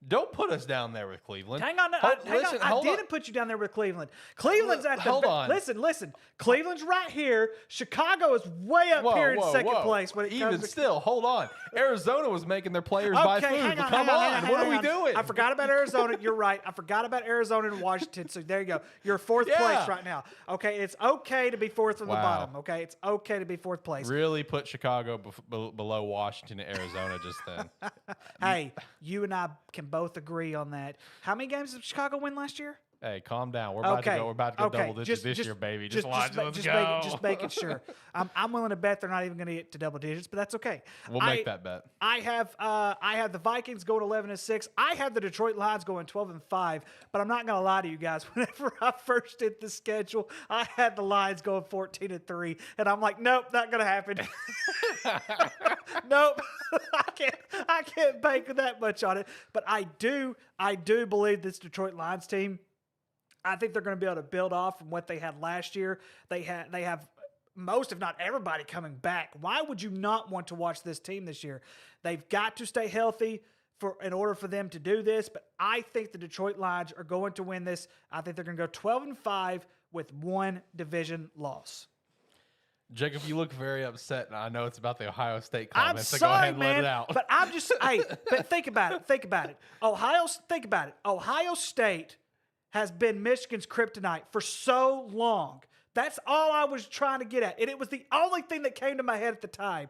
Don't put us down there with Cleveland. Hang on. I didn't put you down there with Cleveland. Cleveland's at the... Hold on. Listen. Cleveland's right here. Chicago is way up here in second place when it comes Even to... still, hold on. Arizona was making their players buy food. Come on. What are we doing? I forgot about Arizona. You're right. I forgot about Arizona and Washington. So there you go. You're 4th place right now. Okay, it's okay to be 4th from the bottom. Okay, it's okay to be 4th place. Really put Chicago below Washington and Arizona just then. Hey, you and I can both agree on that. How many games did Chicago win last year? Hey, calm down. We're about to go double digits this year, baby. Just watch it. Let's go. Just making sure. I'm willing to bet they're not even going to get to double digits, but that's okay. We'll make that bet. I have the Vikings going 11-6. I have the Detroit Lions going 12-5. But I'm not going to lie to you guys. Whenever I first did the schedule, I had the Lions going 14-3, and I'm like, nope, not going to happen. Nope, I can't bank that much on it. But I do believe this Detroit Lions team, I think they're going to be able to build off from what they had last year. They have most, if not everybody, coming back. Why would you not want to watch this team this year? They've got to stay healthy in order for them to do this. But I think the Detroit Lions are going to win this. I think they're going to go 12-5 with 1 division loss. Jacob, you look very upset, and I know it's about the Ohio State I'm comments. So go ahead sorry, and man, let it out. but I'm just hey. But think about it. Think about it. Think about it. Ohio State has been Michigan's kryptonite for so long. That's all I was trying to get at, and it was the only thing that came to my head at the time.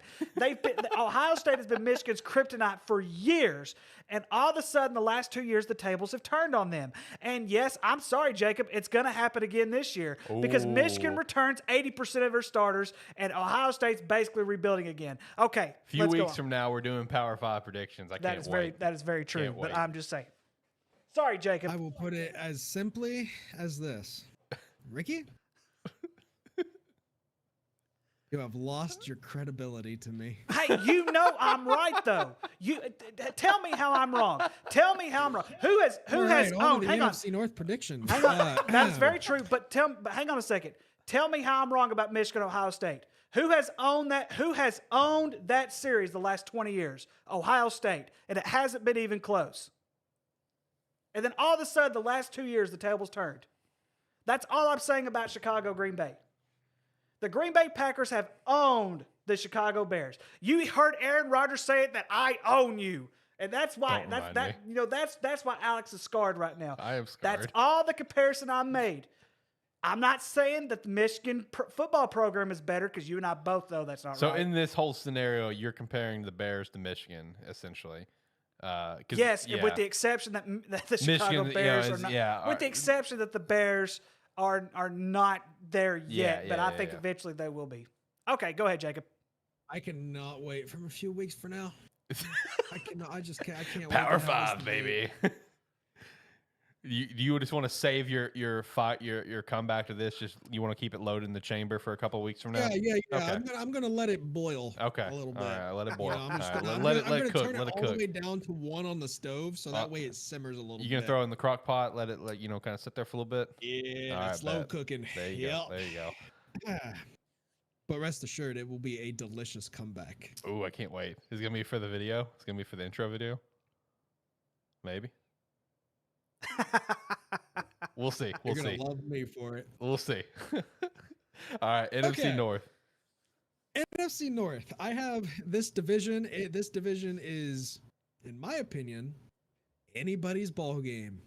Ohio State has been Michigan's kryptonite for years, and all of a sudden, the last 2 years, the tables have turned on them. And yes, I'm sorry, Jacob, it's going to happen again this year because Michigan Ooh. returns 80% of their starters, and Ohio State's basically rebuilding again. Okay, A few let's go weeks on. from now, we're doing Power 5 predictions. I can't wait. That is very true. Can't But wait. I'm just saying. Sorry, Jacob. I will put it as simply as this. Ricky? You have lost your credibility to me. Hey, you know I'm right though. You tell me how I'm wrong. Tell me how I'm wrong. Who has All right, on owned? to the Hang on. NFC North predictions. Hang on. That's very true. But hang on a second. Tell me how I'm wrong about Michigan, Ohio State. Who has owned that? Who has owned that series the last 20 years? Ohio State, and it hasn't been even close. And then all of a sudden, the last 2 years, the tables turned. That's all I'm saying about Chicago, Green Bay. The Green Bay Packers have owned the Chicago Bears. You heard Aaron Rodgers say it that I own you. And that's why that's why Alex is scarred right now. I am scarred. That's all the comparison I made. I'm not saying that the Michigan football program is better because you and I both know that's not So right. in this whole scenario, you're comparing the Bears to Michigan, essentially. Yes, with the exception that the Chicago Michigan, Bears are not. With the exception that the Bears are not there yet, but I think eventually they will be. Okay, go ahead, Jacob. I cannot wait from a few weeks for now. I cannot. I just can't. I can't. Power wait to have 5, this baby. You just want to save your comeback to this? Just you want to keep it loaded in the chamber for a couple of weeks from now? Yeah. Okay. I'm gonna let it boil. Okay. A little bit. All right, let it boil. You know, I'm just All right, gonna, let I'm it gonna cook. turn Let it all the cook. way down to 1 on the stove, so that way it simmers a little bit. You gonna throw it in the crock pot? Let it kind of sit there for a little bit. Yeah, All right, slow bet. cooking. There you go. There you go. But rest assured, it will be a delicious comeback. Ooh, I can't wait. Is it gonna be for the video? It's gonna be for the intro video. Maybe. We'll see. We'll You're see. gonna love me for it. We'll see. All right, NFC Okay. North. NFC North. I have this division. This division is, in my opinion, anybody's ball game.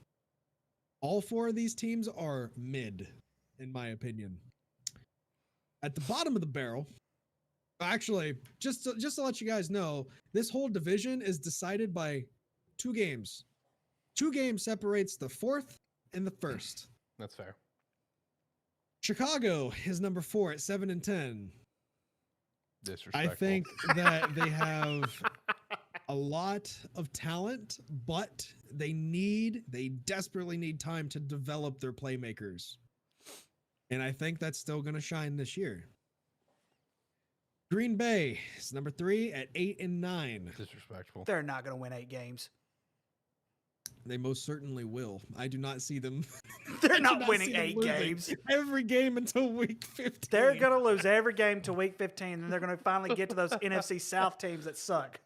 All 4 of these teams are mid, in my opinion. At the bottom of the barrel, actually, just to let you guys know, this whole division is decided by 2 games. 2 games separates the 4th and the 1st. That's fair. Chicago is number 4 at 7-10. Disrespectful. I think that they have a lot of talent, but they desperately need time to develop their playmakers. And I think that's still going to shine this year. Green Bay is number 3 at 8-9. Disrespectful. They're not going to win 8 games. They most certainly will. I do not see them. They're not winning 8 games. Every game until week 15. They're going to lose every game to week 15, and they're going to finally get to those NFC South teams that suck.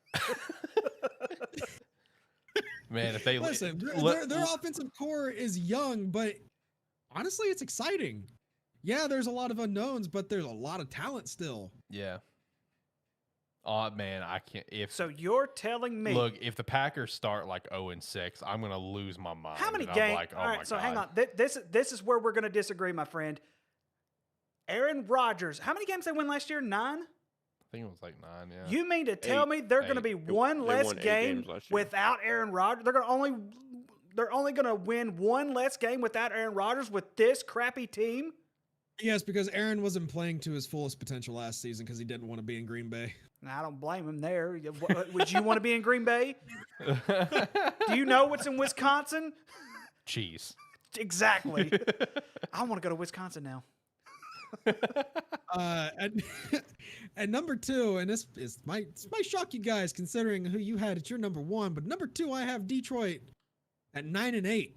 Man, if they listen, their offensive core is young, but honestly, it's exciting. Yeah, there's a lot of unknowns, but there's a lot of talent still. Yeah. Oh man, I can't. So you're telling me? Look, if the Packers start like 0-6, I'm gonna lose my mind. How many And games? I'm like, oh All right, my so God. hang on. This is where we're going to disagree, my friend. Aaron Rodgers. How many games they win last year? 9. I think it was like 9. Yeah. You mean to tell me they're going to be one They less won 8 game games last year. without Aaron Rodgers? They're only going to win one less game without Aaron Rodgers with this crappy team? Yes, because Aaron wasn't playing to his fullest potential last season because he didn't want to be in Green Bay. I don't blame him there. Would you want to be in Green Bay? Do you know what's in Wisconsin? Cheese. Exactly. I want to go to Wisconsin now. At number 2, and this might shock you guys considering who you had at your number 1, but number 2 I have Detroit at 9-8.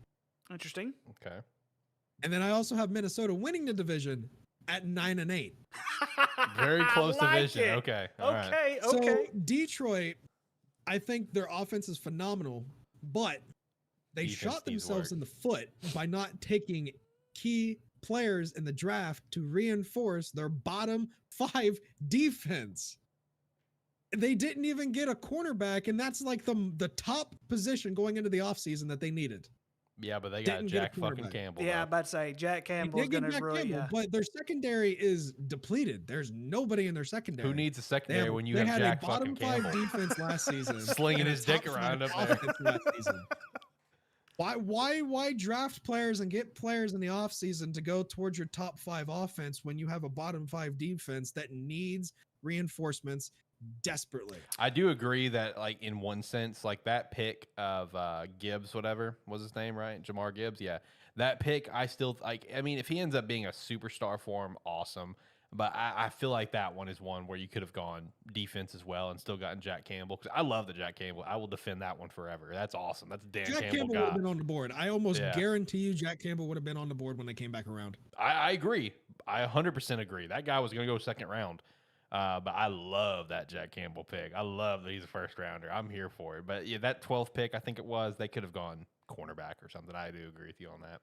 Interesting. Okay. And then I also have Minnesota winning the division at 9-8. Very close I like division. it. Okay. All right. Okay. So Detroit, I think their offense is phenomenal, but they Defense shot needs themselves work. in the foot by not taking key players in the draft to reinforce their bottom 5 defense. They didn't even get a cornerback, and that's like the top position going into the offseason that they needed. Yeah, but they got Didn't get a Jack fucking cornerback. Campbell. Yeah, I'm though. about to say Jack They Campbell's did get going to Jack really. Campbell, but their secondary is depleted. There's nobody in their secondary. Who needs a They secondary when you they have had Jack a bottom fucking 5 Campbell? defense last season, Slinging and a his dick top around 5 up there. offense last season. Why draft players and get players in the offseason to go towards your top 5 offense when you have a bottom 5 defense that needs reinforcements desperately? I do agree that, like, in one sense, like that pick of Gibbs, whatever was his name, right? Jamar Gibbs. Yeah. That pick, I still like. I mean, if he ends up being a superstar for him, awesome. But I feel like that one is one where you could have gone defense as well and still gotten Jack Campbell, because I love the Jack Campbell. I will defend that one forever. That's awesome. That's a Dan Jack Campbell Campbell guy. would have been on the board. I almost Yeah. guarantee you Jack Campbell would have been on the board when they came back around. I agree. I 100% agree. That guy was going to go second round. But I love that Jack Campbell pick. I love that he's a first rounder. I'm here for it. But yeah, that 12th pick, I think it was, they could have gone cornerback or something. I do agree with you on that.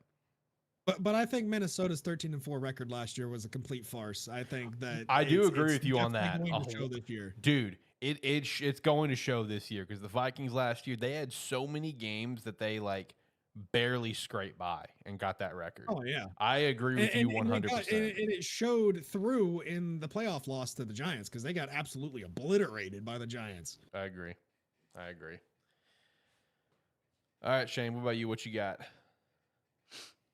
But I think Minnesota's 13-4 record last year was a complete farce. I think that I do agree it's with you on definitely that. going to show this year. Dude, it's going to show this year, because the Vikings last year, they had so many games that they like barely scraped by and got that record. Oh yeah, I agree with you 100%. And it showed through in the playoff loss to the Giants, because they got absolutely obliterated by the Giants. I agree. All right, Shane, what about you? What you got?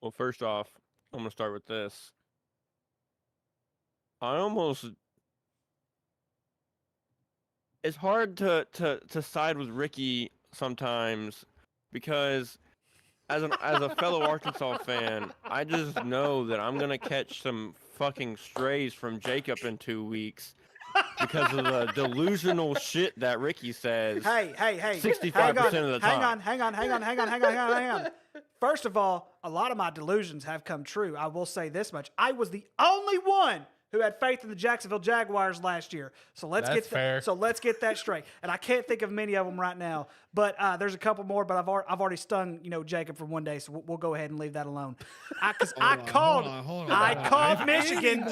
Well, first off, I'm gonna start with this. It's hard to side with Ricky sometimes, because as a fellow Arkansas fan, I just know that I'm gonna catch some fucking strays from Jacob in 2 weeks because of the delusional shit that Ricky says. Hey, 65% of the time. Hang on. First of all, a lot of my delusions have come true. I will say this much. I was the only one who had faith in the Jacksonville Jaguars last year. So let's That's fair. So let's get that straight. And I can't think of many of them right now, but there's a couple more. But I've already stung Jacob for one day, so we'll go ahead and leave that alone. Because I called Michigan.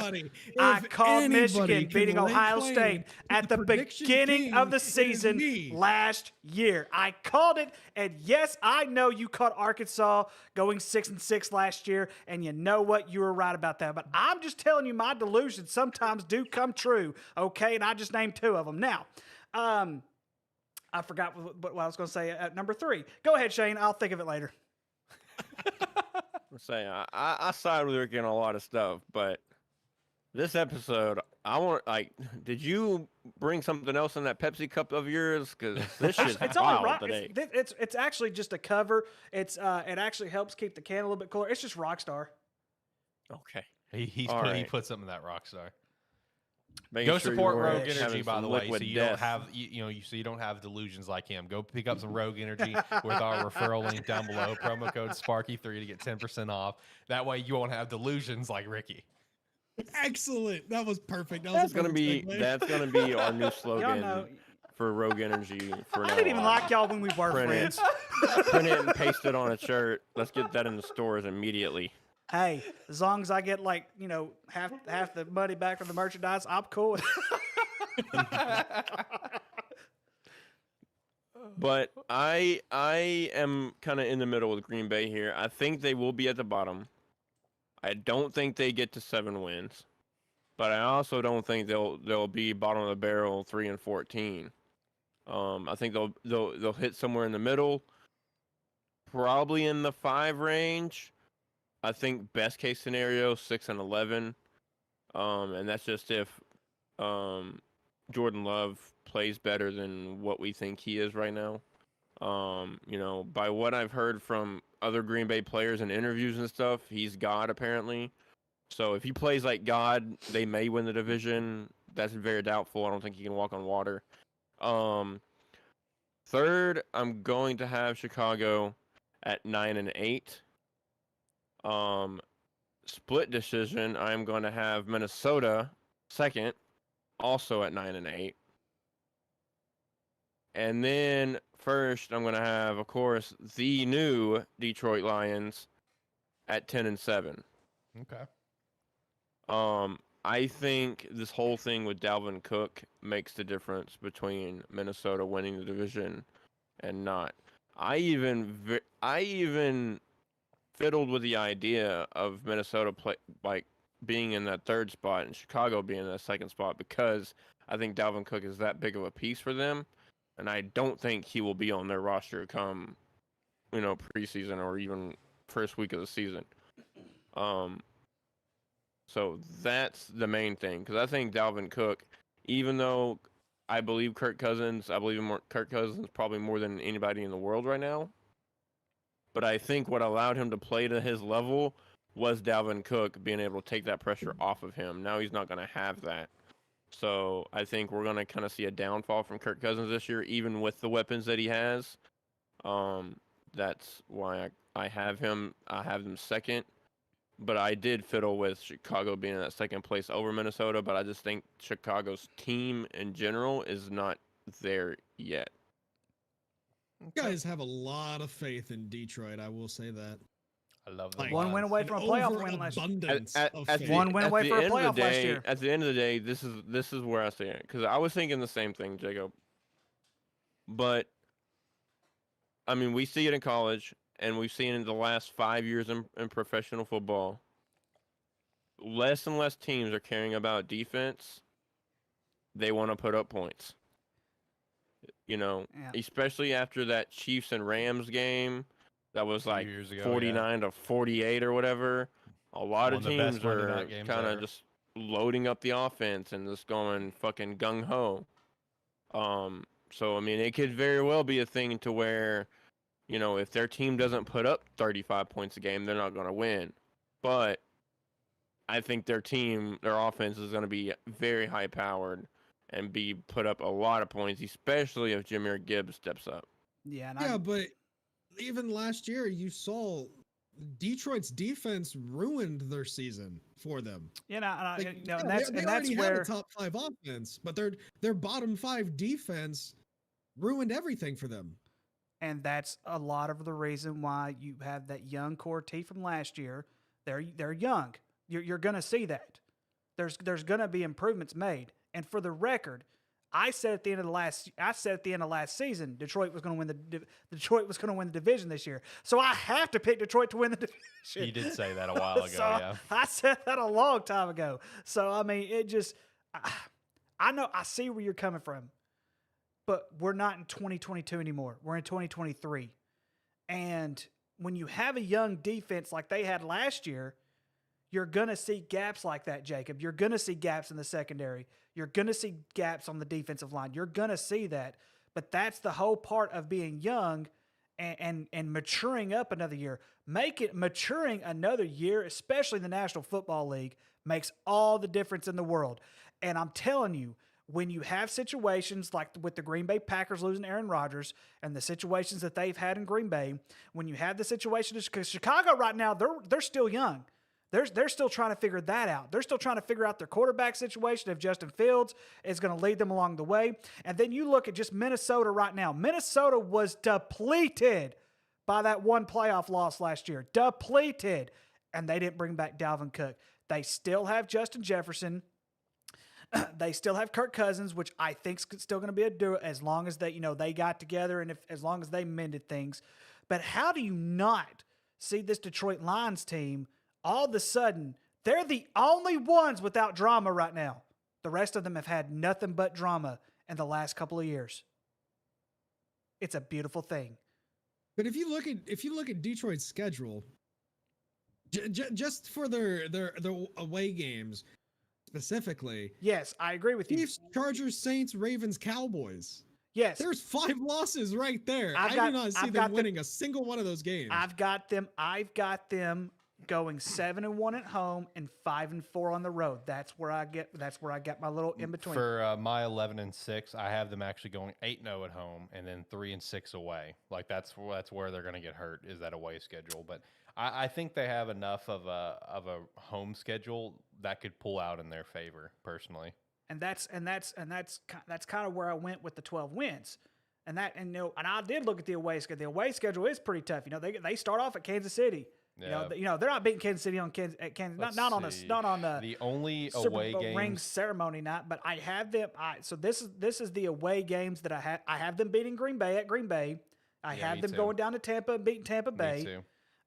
I called Michigan beating Ohio State at the beginning of the season last year. I called it, and yes, I know you called Arkansas going 6-6 last year, and you know what? You were right about that. But I'm just telling you, my delusions sometimes do come true, okay? And I just named 2 of them. Now, I forgot what I was going to say at number 3. Go ahead, Shane. I'll think of it later. I'm saying I side with Ricky on a lot of stuff, but this episode, did you bring something else in that Pepsi cup of yours? Because this shit's It's wild only rock. today. It's actually just a cover. It actually helps keep the can a little bit cooler. It's just Rockstar. Okay. He right. put something in that Rockstar. Making Go sure support you weren't Rogue Energy, having by some the way, so liquid you death. don't have so you don't have delusions like him. Go pick up some Rogue Energy with our referral link down below. Promo code Sparky3 to get 10% off. That way you won't have delusions like Ricky. Excellent. That was perfect. That's gonna be our new Y'all slogan know. for Rogue Energy. For I now didn't even on. like y'all when we were Print friends. Print it and paste it on a shirt. Let's get that in the stores immediately. Hey, as long as I get half the money back from the merchandise, I'm cool with it. But I am kind of in the middle with Green Bay here. I think they will be at the bottom. I don't think they get to 7 wins, but I also don't think they'll be bottom of the barrel 3-14. I think they'll hit somewhere in the middle, probably in the 5 range. I think best case scenario 6-11, and that's just if Jordan Love plays better than what we think he is right now. By what I've heard from other Green Bay players in interviews and stuff, he's God apparently. So if he plays like God, they may win the division. That's very doubtful. I don't think he can walk on water. Third, I'm going to have Chicago at 9-8. Split decision, I'm going to have Minnesota second, also at 9-8. And then first, I'm going to have, of course, the new Detroit Lions at 10-7. Okay. I think this whole thing with Dalvin Cook makes the difference between Minnesota winning the division and not. I even fiddled with the idea of Minnesota being in that third spot and Chicago being in that second spot because I think Dalvin Cook is that big of a piece for them, and I don't think he will be on their roster come, preseason or even first week of the season. So that's the main thing because I think Dalvin Cook, even though I believe Kirk Cousins probably more than anybody in the world right now. But I think what allowed him to play to his level was Dalvin Cook being able to take that pressure off of him. Now he's not going to have that. So I think we're going to kind of see a downfall from Kirk Cousins this year, even with the weapons that he has. That's why I have him. I have them second. But I did fiddle with Chicago being in that second place over Minnesota. But I just think Chicago's team in general is not there yet. You guys have a lot of faith in Detroit. I will say that. I love them. One win away from a playoff win last year. One win away for a playoff last year. At the end of the day, this is where I stand because I was thinking the same thing, Jacob. But I mean, we see it in college, and we've seen it in the last 5 years in professional football. Less and less teams are caring about defense. They want to put up points. Especially after that Chiefs and Rams game that was like 49 to 48 or whatever. A lot of teams are kind of just loading up the offense and just going fucking gung-ho. So, I mean, it could very well be a thing to where, if their team doesn't put up 35 points a game, they're not going to win. But I think their offense is going to be very high-powered and put up a lot of points, especially if Jahmyr Gibbs steps up. Yeah, but even last year, you saw Detroit's defense ruined their season for them. They already had a top 5 offense, but their bottom 5 defense ruined everything for them. And that's a lot of the reason why you have that young core team from last year. They're young. You're going to see that. There's going to be improvements made. And for the record, I said at the end of last season, Detroit was going to win the division this year. So I have to pick Detroit to win the division. You did say that a while ago, yeah. I said that a long time ago. So I mean, I know I see where you're coming from, but we're not in 2022 anymore. We're in 2023, and when you have a young defense like they had last year, you're going to see gaps like that, Jacob. You're going to see gaps in the secondary. You're going to see gaps on the defensive line. You're going to see that. But that's the whole part of being young and maturing up another year. Maturing another year, especially in the National Football League, makes all the difference in the world. And I'm telling you, when you have situations like with the Green Bay Packers losing Aaron Rodgers and the situations that they've had in Green Bay, when you have the situation, because Chicago right now, they're still young. They're still trying to figure that out. They're still trying to figure out their quarterback situation if Justin Fields is going to lead them along the way. And then you look at just Minnesota right now. Minnesota was depleted by that one playoff loss last year. Depleted. And they didn't bring back Dalvin Cook. They still have Justin Jefferson. They still have Kirk Cousins, which I think is still going to be a duo as long as they got together and as long as they mended things. But how do you not see this Detroit Lions team all of a sudden, they're the only ones without drama right now. The rest of them have had nothing but drama in the last couple of years. It's a beautiful thing. But if you look at Detroit's schedule, just for their away games specifically. Yes, I agree with you. Chiefs, Chargers, Saints, Ravens, Cowboys. Yes. There's 5 losses right there. I do not see them winning a single one of those games. I've got them going 7-1 at home and 5-4 on the road. That's where I get my little in between. For my 11-6, I have them actually going 8-0 at home and then 3-6 away. Like that's where they're going to get hurt is that away schedule. But I think they have enough of a home schedule that could pull out in their favor personally. And that's kind of where I went with the 12 wins. And I did look at the away schedule. The away schedule is pretty tough. They start off at Kansas City. Yeah. They're not beating Kansas City on Kansas. Not on the the only Super away Bowl ring games. ceremony night, but I have them. So this is the away games that I have. I have them beating Green Bay at Green Bay. I Yeah, have me them too. going down to Tampa and beating Tampa Bay. Me too.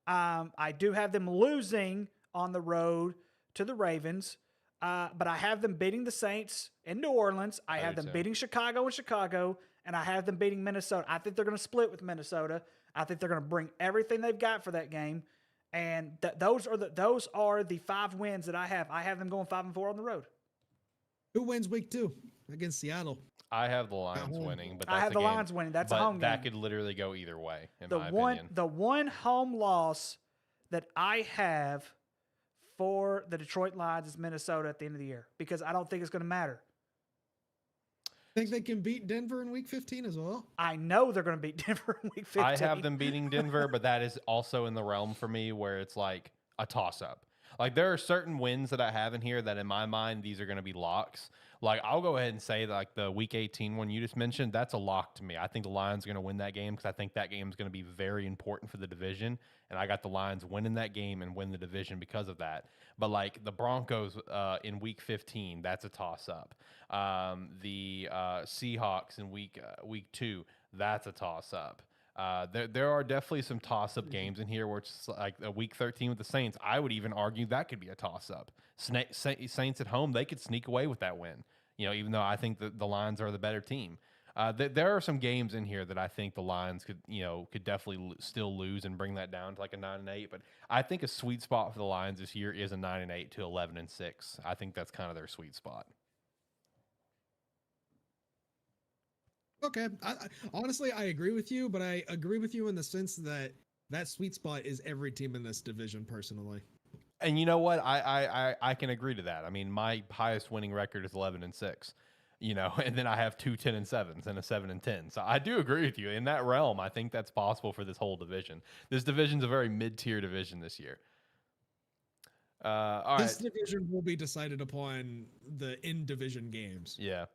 I do have them losing on the road to the Ravens, but I have them beating the Saints in New Orleans. I have do them too. beating Chicago in Chicago, and I have them beating Minnesota. I think they're going to split with Minnesota. I think they're going to bring everything they've got for that game, and those are the 5 wins that I have. I have them going 5-4 on the road. Who wins week 2 against Seattle? I have the Lions home. winning, but I that's have a the game- Lions winning. That's a but home game. That could literally go either way, in my opinion. The one home loss that I have for the Detroit Lions is Minnesota at the end of the year, because I don't think it's going to matter. Think they can beat Denver in week 15 as well? I know they're going to beat Denver in week 15. I have them beating Denver, but that is also in the realm for me where it's like a toss-up. Like, there are certain wins that I have in here that in my mind, these are going to be locks. Like, I'll go ahead and say that, like, the week 18 one you just mentioned, that's a lock to me. I think the Lions are going to win that game because I think that game is going to be very important for the division. And I got the Lions winning that game and win the division because of that. But, like, the Broncos in week 15, that's a toss-up. The Seahawks in week 2, that's a toss-up. There are definitely some toss-up games in here where it's like a week 13 with the Saints. I would even argue that could be a toss-up. Saints at home, they could sneak away with that win. Even though I think the Lions are the better team. There are some games in here that I think the Lions could definitely still lose and bring that down to like a 9-8. But I think a sweet spot for the Lions this year is a 9-8 to 11-6. I think that's kind of their sweet spot. Okay. Honestly, I agree with you, but I agree with you in the sense that sweet spot is every team in this division, personally. And you know what? I can agree to that. I mean, my highest winning record is 11-6, and then I have 2 10-7s and a 7-10. So I do agree with you in that realm. I think that's possible for this whole division. This division's a very mid-tier division this year. All right. This division will be decided upon the in-division games. Yeah.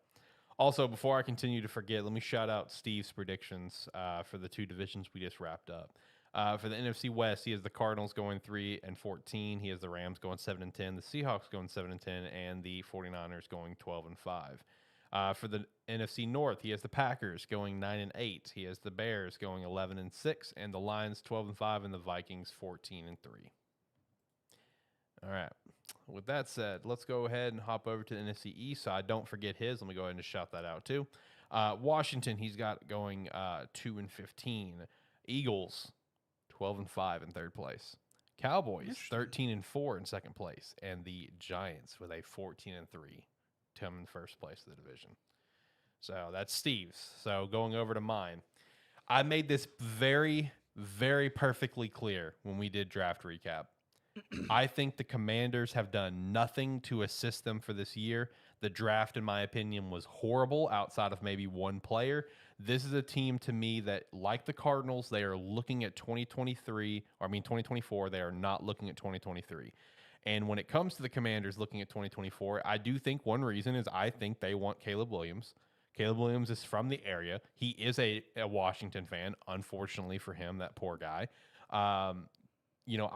Also, before I continue to forget, let me shout out Steve's predictions for the 2 divisions we just wrapped up. For the NFC West, he has the Cardinals going 3-14. He has the Rams going 7-10, the Seahawks going 7-10, and the 49ers going 12-5. For the NFC North, he has the Packers going 9-8. He has the Bears going 11-6, and the Lions 12-5, and the Vikings 14-3. All right. With that said, let's go ahead and hop over to the NFC East side. Don't forget his. Let me go ahead and just shout that out too. Washington, he's got going 2-15. Eagles, 12-5 in third place. Cowboys, 13-4 in second place. And the Giants with a 14-3 come in first place of the division. So that's Steve's. So going over to mine. I made this very, very perfectly clear when we did draft recap. I think the Commanders have done nothing to assist them for this year. The draft, in my opinion, was horrible outside of maybe one player. This is a team to me that, like the Cardinals, they are looking at 2024. They are not looking at 2023. And when it comes to the Commanders looking at 2024, I do think one reason is I think they want Caleb Williams. Caleb Williams is from the area. He is a Washington fan, unfortunately for him, that poor guy.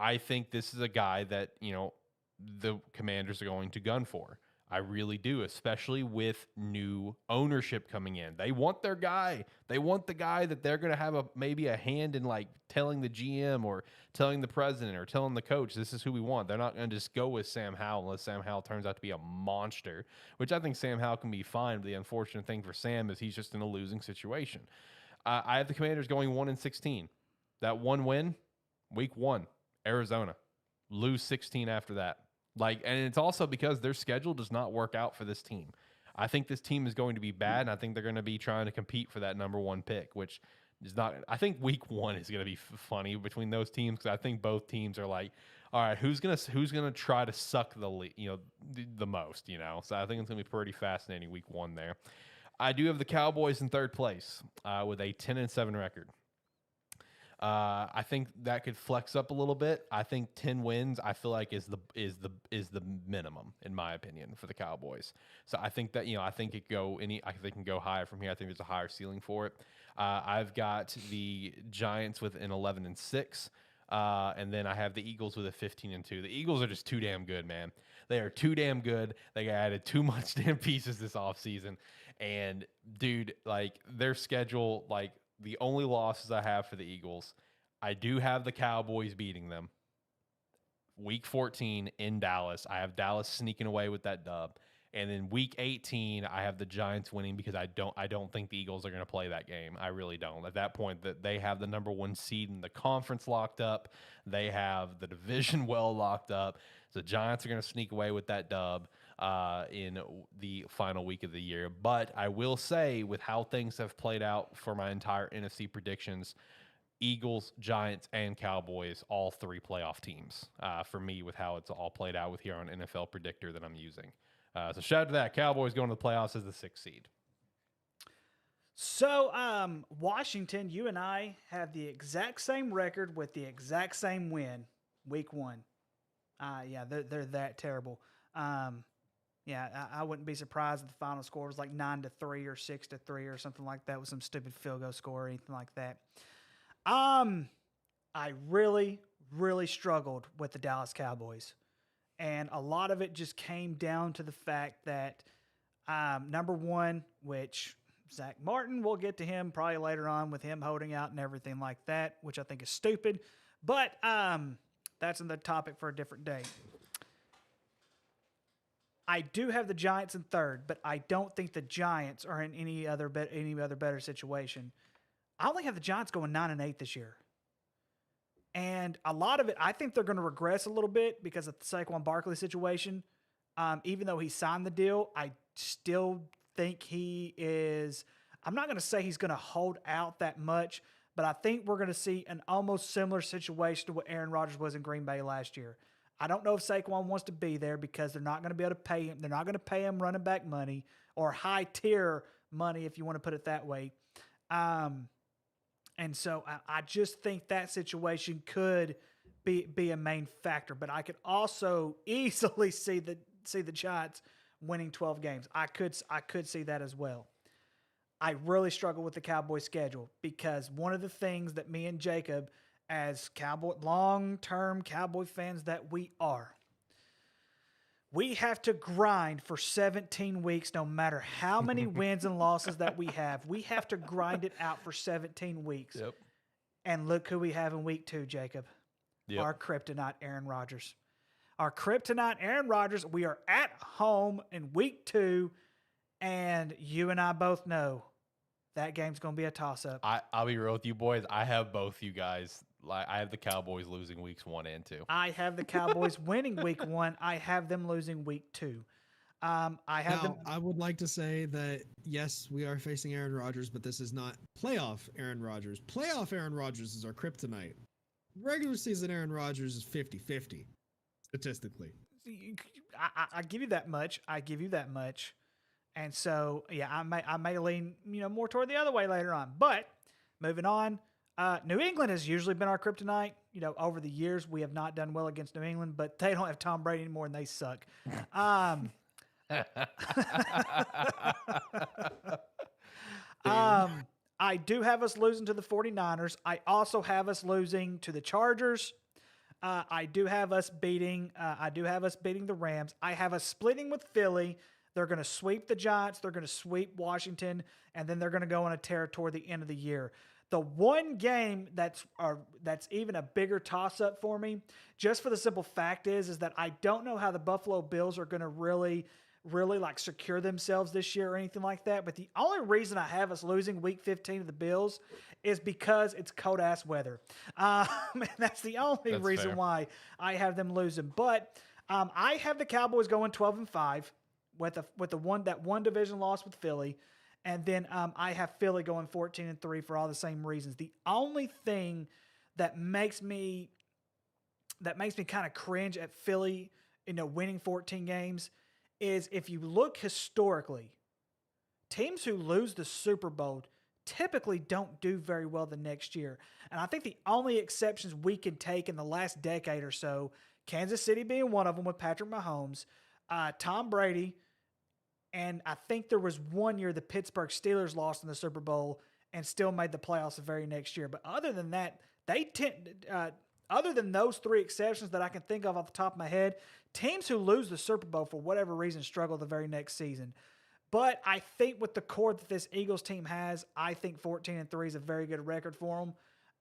I think this is a guy that, the Commanders are going to gun for. I really do, especially with new ownership coming in. They want their guy. They want the guy that they're going to have maybe a hand in, like telling the GM or telling the president or telling the coach, this is who we want. They're not going to just go with Sam Howell unless Sam Howell turns out to be a monster, which I think Sam Howell can be fine. But the unfortunate thing for Sam is he's just in a losing situation. I have the Commanders going 1-16. That one win, week 1, Arizona. Lose 16 after that. And it's also because their schedule does not work out for this team. I think this team is going to be bad, and I think they're going to be trying to compete for that number 1 pick, which is not. I think week 1 is going to be funny between those teams because I think both teams are like, all right, who's gonna try to suck the most, So I think it's going to be pretty fascinating week 1 there. I do have the Cowboys in third place with a 10-7 record. I think that could flex up a little bit. I think 10 wins, I feel like is the minimum in my opinion for the Cowboys. So I think that, I think they can go higher from here. I think there's a higher ceiling for it. I've got the Giants with an 11-6. And then I have the Eagles with a 15-2. The Eagles are just too damn good, man. They are too damn good. They added too much damn pieces this offseason. And, dude, like, their schedule, like, the only losses I have for the Eagles, I do have the Cowboys beating them. Week 14 in Dallas. I have Dallas sneaking away with that dub. And then week 18, I have the Giants winning because I don't think the Eagles are going to play that game. I really don't. At that point, that they have the number 1 seed in the conference locked up. They have the division well locked up. So the Giants are going to sneak away with that dub in the final week of the year. But I will say, with how things have played out for my entire NFC predictions, Eagles, Giants, and Cowboys, all 3 playoff teams for me with how it's all played out with here on NFL Predictor that I'm using. So shout out to that. Cowboys going to the playoffs as the 6th seed. So, Washington, you and I have the exact same record with the exact same win, week 1. Yeah, they're that terrible. Yeah, I wouldn't be surprised if the final score was like 9-3 or 6-3 or something like that with some stupid field goal score or anything like that. I really, really struggled with the Dallas Cowboys. And a lot of it just came down to the fact that, number 1, which Zach Martin, we'll get to him probably later on with him holding out and everything like that, which I think is stupid. But that's another topic for a different day. I do have the Giants in 3rd, but I don't think the Giants are in any other better situation. I only have the Giants going 9-8 this year. And a lot of it, I think they're going to regress a little bit because of the Saquon Barkley situation. Even though he signed the deal, I still think he is – I'm not going to say he's going to hold out that much, but I think we're going to see an almost similar situation to what Aaron Rodgers was in Green Bay last year. I don't know if Saquon wants to be there because they're not going to be able to pay him. They're not going to pay him running back money or high-tier money, if you want to put it that way. And so I just think that situation could be a main factor. But I could also easily see the Giants winning 12 games. I could see that as well. I really struggle with the Cowboys schedule because one of the things that me and Jacob, as long-term Cowboy fans that we are, we have to grind for 17 weeks no matter how many wins and losses that we have. We have to grind it out for 17 weeks. Yep. And look who we have in week 2, Jacob. Yep. Our kryptonite, Aaron Rodgers. Our kryptonite, Aaron Rodgers. We are at home in week 2, and you and I both know that game's going to be a toss-up. I'll be real with you boys. I have both you guys. I have the Cowboys losing weeks 1 and 2. I have the Cowboys winning week 1. I have them losing week 2. I would like to say that, yes, we are facing Aaron Rodgers, but this is not playoff Aaron Rodgers. Playoff Aaron Rodgers is our kryptonite. Regular season Aaron Rodgers is 50-50, statistically. I give you that much. And so, yeah, I may lean, more toward the other way later on. But moving on, New England has usually been our kryptonite. Over the years, we have not done well against New England, but they don't have Tom Brady anymore, and they suck. I do have us losing to the 49ers. I also have us losing to the Chargers. I do have us beating the Rams. I have us splitting with Philly. They're going to sweep the Giants. They're going to sweep Washington, and then they're going to go on a tear toward the end of the year. The one game that's even a bigger toss-up for me, just for the simple fact is that I don't know how the Buffalo Bills are going to really like secure themselves this year or anything like that. But the only reason I have us losing week 15 of the Bills is because it's cold-ass weather. And that's the only reason why I have them losing. But I have the Cowboys going 12-5 with that one division loss with Philly. And then I have Philly going 14-3 for all the same reasons. The only thing that makes me kind of cringe at Philly, winning 14 games is if you look historically, teams who lose the Super Bowl typically don't do very well the next year. And I think the only exceptions we can take in the last decade or so, Kansas City being one of them with Patrick Mahomes, Tom Brady, and I think there was one year the Pittsburgh Steelers lost in the Super Bowl and still made the playoffs the very next year. But other than that, they tend other than those three exceptions that I can think of off the top of my head, teams who lose the Super Bowl for whatever reason struggle the very next season. But I think with the core that this Eagles team has, I think 14-3 is a very good record for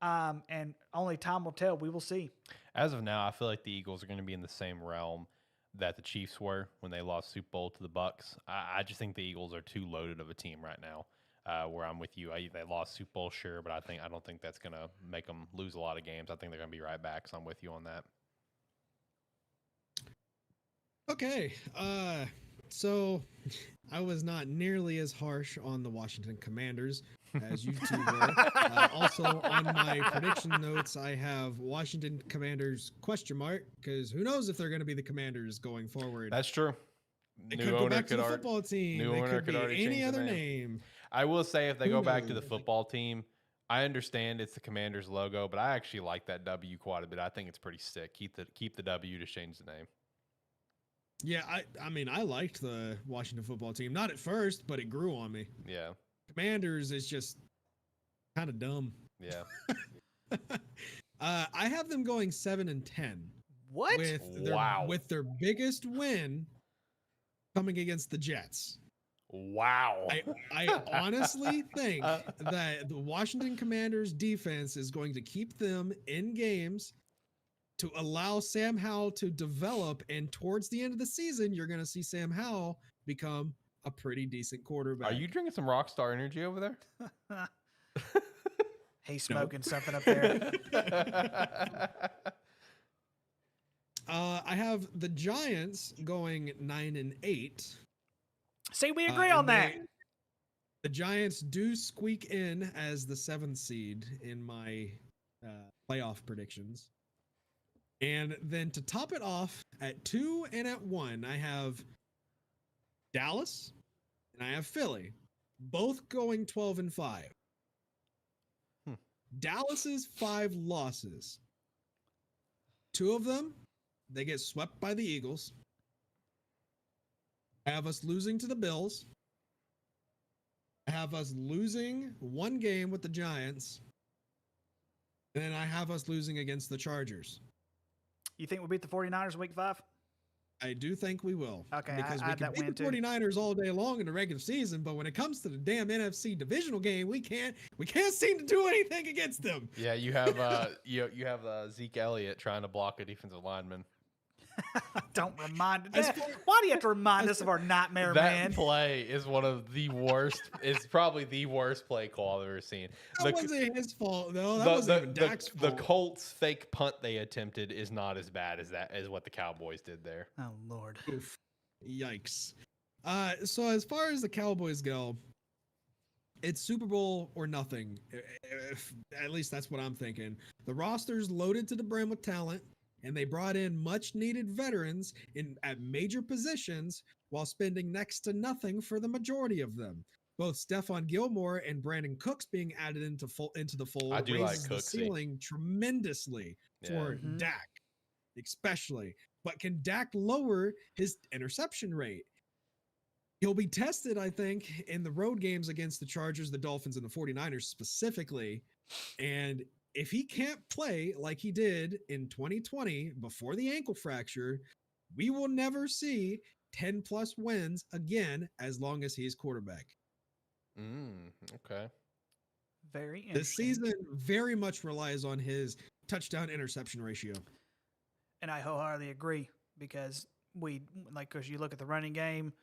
them. And only time will tell. We will see. As of now, I feel like the Eagles are going to be in the same realm that the Chiefs were when they lost Super Bowl to the Bucks. I just think the Eagles are too loaded of a team right now. Where I'm with you, they lost Super Bowl, sure, but I don't think that's going to make them lose a lot of games. I think they're going to be right back. So I'm with you on that. Okay, so I was not nearly as harsh on the Washington Commanders as you two were. Also, on my prediction notes, I have Washington Commanders ? Because who knows if they're going to be the Commanders going forward. That's true. They could go back to the football team. New They owner could could be already any change the other name. name. I will say if they Who go back to the knows? football team, I understand it's the Commanders logo, but I actually like that W quite a bit. I think it's pretty sick. Keep the W to change the name. Yeah, I mean, I liked the Washington football team. Not at first, but it grew on me. Yeah. Commanders is just kind of dumb. Yeah. I have them going 7-10. What? With their biggest win coming against the Jets. Wow. I honestly think that the Washington Commanders defense is going to keep them in games to allow Sam Howell to develop, and towards the end of the season, you're going to see Sam Howell become a pretty decent quarterback. Are you drinking some Rockstar Energy over there? He's smoking something up there. I have the Giants going 9-8. See, we agree on that. The Giants do squeak in as the 7th seed in my playoff predictions. And then to top it off at 2 and at 1, I have Dallas and I have Philly, both going 12-5. Dallas's 5 losses. 2 of them, they get swept by the Eagles. I have us losing to the Bills. I have us losing 1 game with the Giants. And then I have us losing against the Chargers. You think we'll beat the 49ers week 5? I do think we will. Okay, because I we had can that beat win the too. 49ers all day long in the regular season, but when it comes to the damn NFC divisional game, we can't seem to do anything against them. Yeah, you have you have Zeke Elliott trying to block a defensive lineman. Don't remind us. Why do you have to remind us of our nightmare, man? That play is one of the worst. It's probably the worst play call I've ever seen. That wasn't his fault, though. That wasn't even Dak's fault. The Colts fake punt they attempted is not as bad as what the Cowboys did there. Oh Lord! Oof. Yikes. So as far as the Cowboys go, it's Super Bowl or nothing. At least that's what I'm thinking. The roster's loaded to the brim with talent, and they brought in much-needed veterans at major positions while spending next to nothing for the majority of them. Both Stephon Gilmore and Brandon Cooks being added into the fold I do raises like the ceiling tremendously for Dak, especially. But can Dak lower his interception rate? He'll be tested, I think, in the road games against the Chargers, the Dolphins, and the 49ers specifically. And if he can't play like he did in 2020 before the ankle fracture, we will never see 10-plus wins again as long as he's quarterback. Okay. Very interesting. This season very much relies on his touchdown interception ratio. And I wholeheartedly agree because because you look at the running game,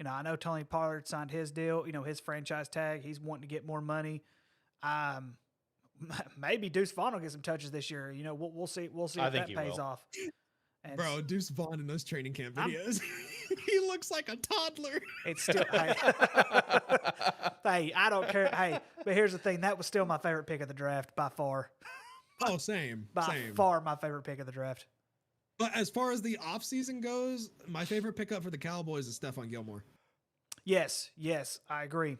I know Tony Pollard signed his deal, his franchise tag. He's wanting to get more money. Maybe Deuce Vaughn will get some touches this year. We'll see. We'll see if that pays off. And bro, Deuce Vaughn in those training camp videos, he looks like a toddler. It's still, hey, I don't care. Hey, but here's the thing: that was still my favorite pick of the draft by far. Oh, same. By far, my favorite pick of the draft. But as far as the offseason goes, my favorite pickup for the Cowboys is Stephon Gilmore. Yes, I agree.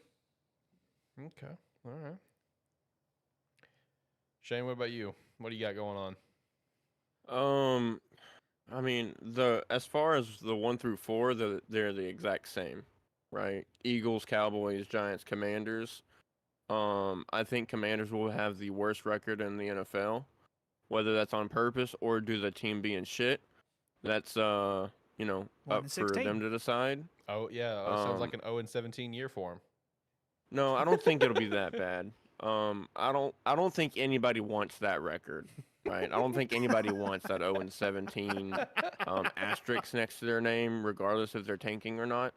Okay, all right. Shane, what about you? What do you got going on? I mean, as far as the 1 through 4, they're the exact same, right? Eagles, Cowboys, Giants, Commanders. I think Commanders will have the worst record in the NFL. whether that's on purpose or due to the team being shit. That's up for 1-16. them to decide. Oh yeah, it sounds like Um, an 0-17 year for him. No, I don't think it'll be that bad. I don't think anybody wants that record, right? I don't think anybody wants that 0-17 asterisk next to their name, regardless if they're tanking or not.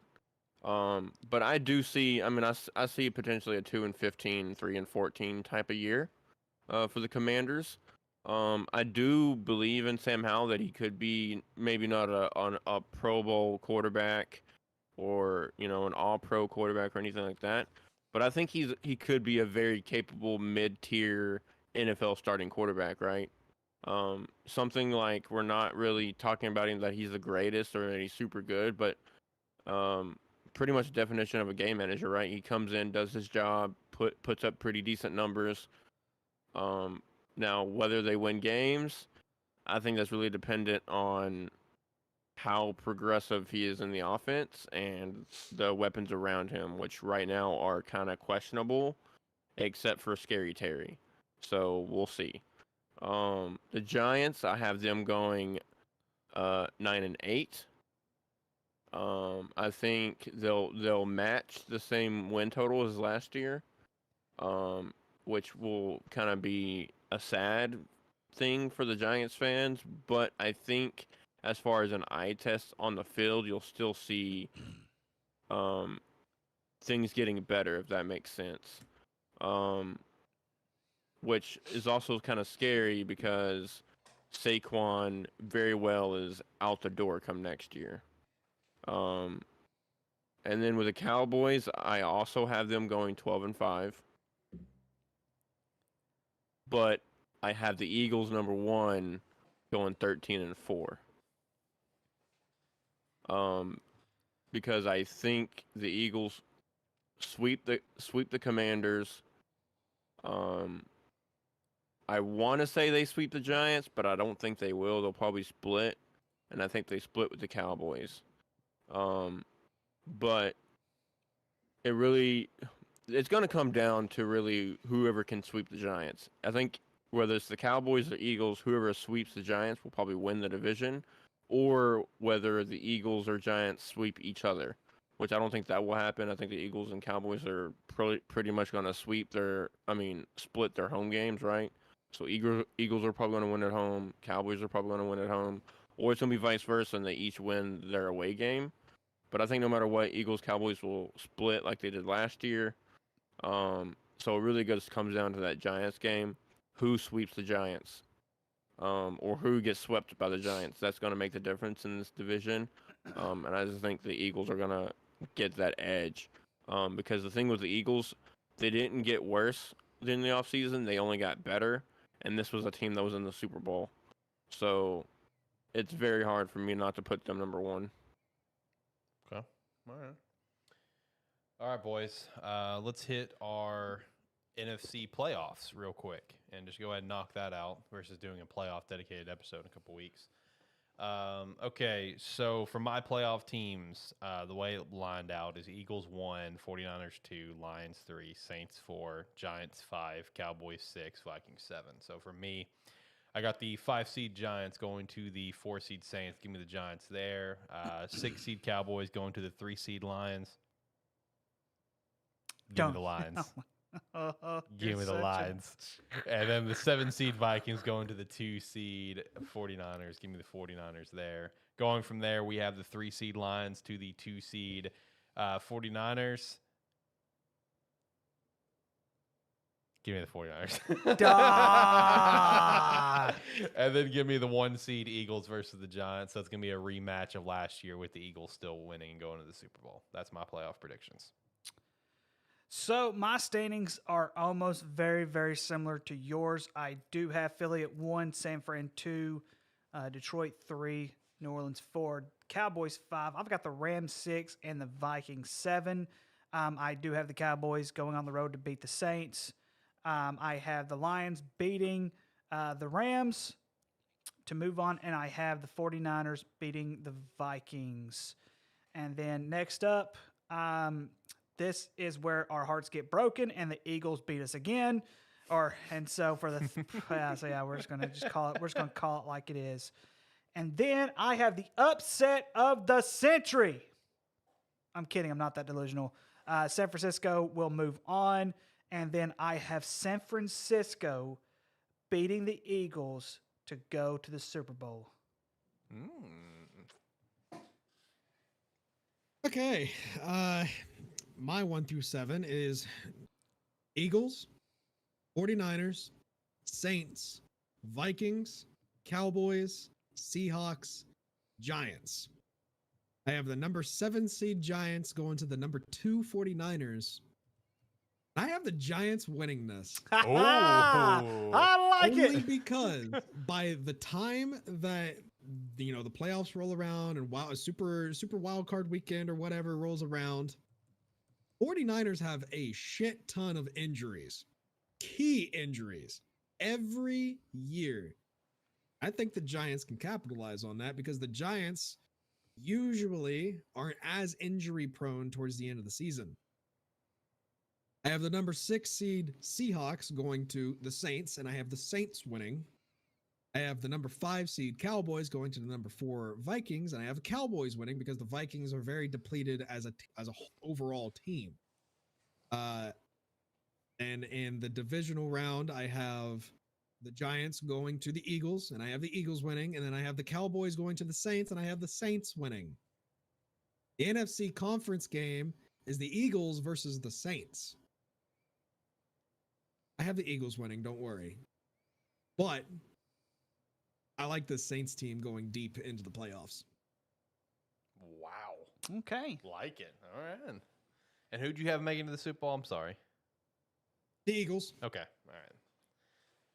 But I do see. I mean, I see potentially a 2-15, 3-14 type of year, for the Commanders. I do believe in Sam Howell that he could be maybe not a Pro Bowl quarterback or an All-Pro quarterback or anything like that. But I think he could be a very capable mid-tier NFL starting quarterback, right? Something like we're not really talking about him that he's the greatest or that he's super good, but pretty much the definition of a game manager, right? He comes in, does his job, puts up pretty decent numbers. Now, whether they win games, I think that's really dependent on how progressive he is in the offense and the weapons around him, which right now are kind of questionable, except for Scary Terry. So we'll see. The Giants, I have them going 9-8. I think they'll match the same win total as last year, which will kind of be a sad thing for the Giants fans. But I think as far as an eye test on the field, you'll still see things getting better, if that makes sense. Which is also kind of scary because Saquon very well is out the door come next year. And then with the Cowboys, I also have them going 12-5. But I have the Eagles number 1 going 13-4. Because I think the Eagles sweep the Commanders. I want to say they sweep the Giants, but I don't think they will. They'll probably split, and I think they split with the Cowboys. But it's going to come down to really whoever can sweep the Giants. I think whether it's the Cowboys or Eagles, whoever sweeps the Giants will probably win the division, or whether the Eagles or Giants sweep each other, which I don't think that will happen. I think the Eagles and Cowboys are pretty much going to split their home games, right? So Eagles are probably going to win at home, Cowboys are probably going to win at home, or it's going to be vice versa and they each win their away game. But I think no matter what, Eagles, Cowboys will split like they did last year. So it really just comes down to that Giants game. Who sweeps the Giants? Or who gets swept by the Giants? That's going to make the difference in this division. And I just think the Eagles are going to get that edge. Because the thing with the Eagles, they didn't get worse in the offseason. They only got better. And this was a team that was in the Super Bowl. So it's very hard for me not to put them number 1. Okay. All right, boys. Let's hit our NFC playoffs real quick and just go ahead and knock that out versus doing a playoff dedicated episode in a couple weeks. Okay, so for my playoff teams, the way it lined out is Eagles 1, 49ers 2, Lions 3, Saints 4, Giants 5, Cowboys 6, Vikings 7. So for me, I got the 5-seed Giants going to the 4-seed Saints. Give me the Giants there. 6-seed Cowboys going to the 3-seed Lions. Give me the Lions. Give me the Lions. And then the 7-seed Vikings going to the 2-seed 49ers. Give me the 49ers there. Going from there, we have the 3-seed Lions to the 2-seed 49ers. Give me the 49ers. And then give me the 1-seed Eagles versus the Giants. That's going to be a rematch of last year with the Eagles still winning and going to the Super Bowl. That's my playoff predictions. So my standings are almost very, very similar to yours. I do have Philly at 1, San Fran 2, Detroit 3, New Orleans 4, Cowboys 5. I've got the Rams 6 and the Vikings 7. I do have the Cowboys going on the road to beat the Saints. I have the Lions beating the Rams to move on, and I have the 49ers beating the Vikings. And then next up, this is where our hearts get broken, and the Eagles beat us again. And so for the we're just gonna call it like it is. And then I have the upset of the century. I'm kidding. I'm not that delusional. San Francisco will move on, and then I have San Francisco beating the Eagles to go to the Super Bowl. Okay. My 1 through 7 is Eagles, 49ers, Saints, Vikings, Cowboys, Seahawks, Giants. I have the number 7 seed Giants going to the number 2 49ers. I have the Giants winning this. I like Only it. because by the time that the playoffs roll around and super wild card weekend or whatever rolls around, 49ers have a shit ton of injuries, key injuries every year. I think the Giants can capitalize on that because the Giants usually aren't as injury prone towards the end of the season. I have the number 6 seed Seahawks going to the Saints, and I have the Saints winning. I have the number 5 seed Cowboys going to the number 4 Vikings, and I have the Cowboys winning because the Vikings are very depleted as a overall team. And in the divisional round, I have the Giants going to the Eagles, and I have the Eagles winning, and then I have the Cowboys going to the Saints, and I have the Saints winning. The NFC conference game is the Eagles versus the Saints. I have the Eagles winning, don't worry. But I like the Saints team going deep into the playoffs. Wow. Okay. Like it. All right. And who'd you have making to the Super Bowl? I'm sorry. The Eagles. Okay. All right.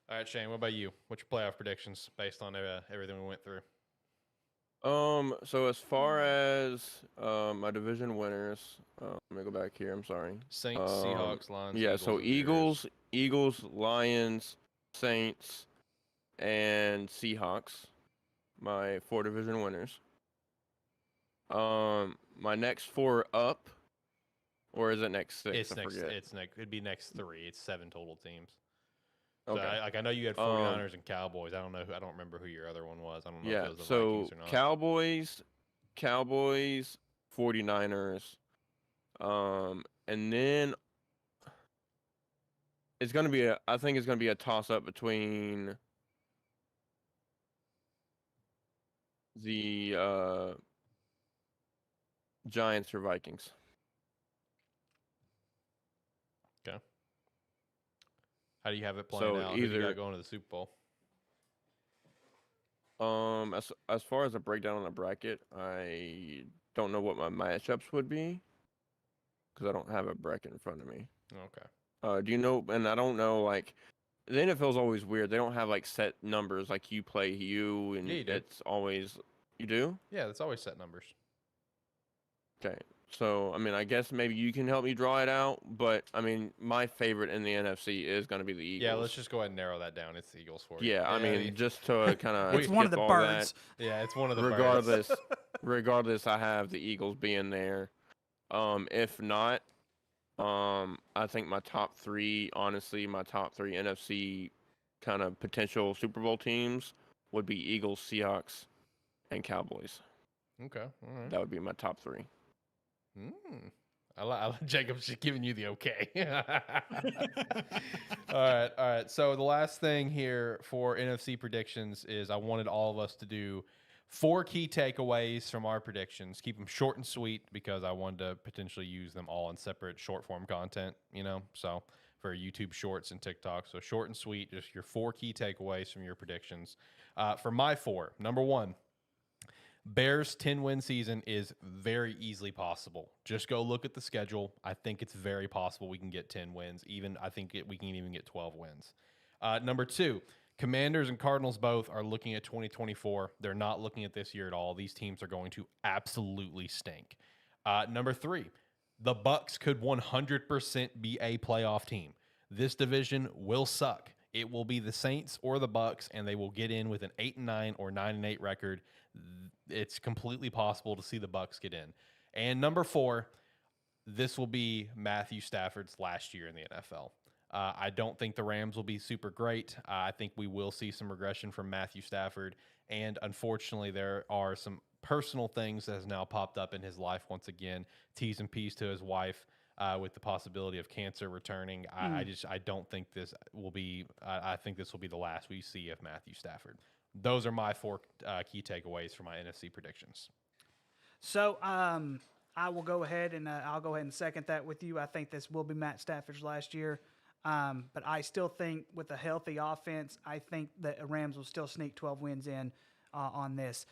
All right, Shane, what about you? What's your playoff predictions based on everything we went through? So as far as my division winners, let me go back here. I'm sorry. Saints, Seahawks, Lions. Yeah, Eagles, so and Bears. Eagles, Lions, Saints, and Seahawks. My 4 division winners. My next 4 up, or is it next 6? It's I next. forget. It's next. It'd be next 3. It's 7 total teams. So Okay. I know you had 49ers and Cowboys. I don't know. I don't remember who your other one was. I don't know if it was the So Vikings or not. Cowboys, 49ers, and then it's gonna be I think it's gonna be a toss up between the Giants or Vikings. Okay. How do you have it playing out? Who do you got going to the Super Bowl? As far as a breakdown on the bracket, I don't know what my matchups would be because I don't have a bracket in front of me. Okay. Do you know? And I don't know. Like, the NFL's always weird. They don't have like set numbers. Like you play and Yeah, you do. it's always you do. Yeah, that's always set numbers. Okay. So, I mean, I guess maybe you can help me draw it out, but I mean, my favorite in the NFC is going to be the Eagles. Yeah, let's just go ahead and narrow that down. It's the Eagles for you. Yeah, I mean, just to kind of It's one of the birds. Yeah, it's one of the regardless, birds. regardless, I have the Eagles being there. If not, I think my top 3, honestly, my top 3 NFC kind of potential Super Bowl teams would be Eagles, Seahawks, and Cowboys. Okay, all right. That would be my top 3. I like Jacob's just giving you the okay. All right. So the last thing here for NFC predictions is I wanted all of us to do 4 key takeaways from our predictions. Keep them short and sweet because I wanted to potentially use them all in separate short form content, so for YouTube Shorts and TikTok. So short and sweet, just your 4 key takeaways from your predictions. For my 4, number 1, Bears 10-win season is very easily possible. Just go look at the schedule. I think it's very possible we can get 10 wins. I think we can even get 12 wins. Number 2, Commanders and Cardinals both are looking at 2024. They're not looking at this year at all. These teams are going to absolutely stink. Number 3, the Bucs could 100% be a playoff team. This division will suck. It will be the Saints or the Bucs, and they will get in with an 8-9 or 9-8 record. It's completely possible to see the Bucs get in. And number 4, this will be Matthew Stafford's last year in the NFL. I don't think the Rams will be super great. I think we will see some regression from Matthew Stafford. And unfortunately, there are some personal things that has now popped up in his life once again. T's and P's to his wife with the possibility of cancer returning. I don't think this will be. I think this will be the last we see of Matthew Stafford. Those are my 4 key takeaways for my NFC predictions. So I will go ahead and I'll go ahead and second that with you. I think this will be Matt Stafford's last year. But I still think with a healthy offense, I think that the Rams will still sneak 12 wins in on this.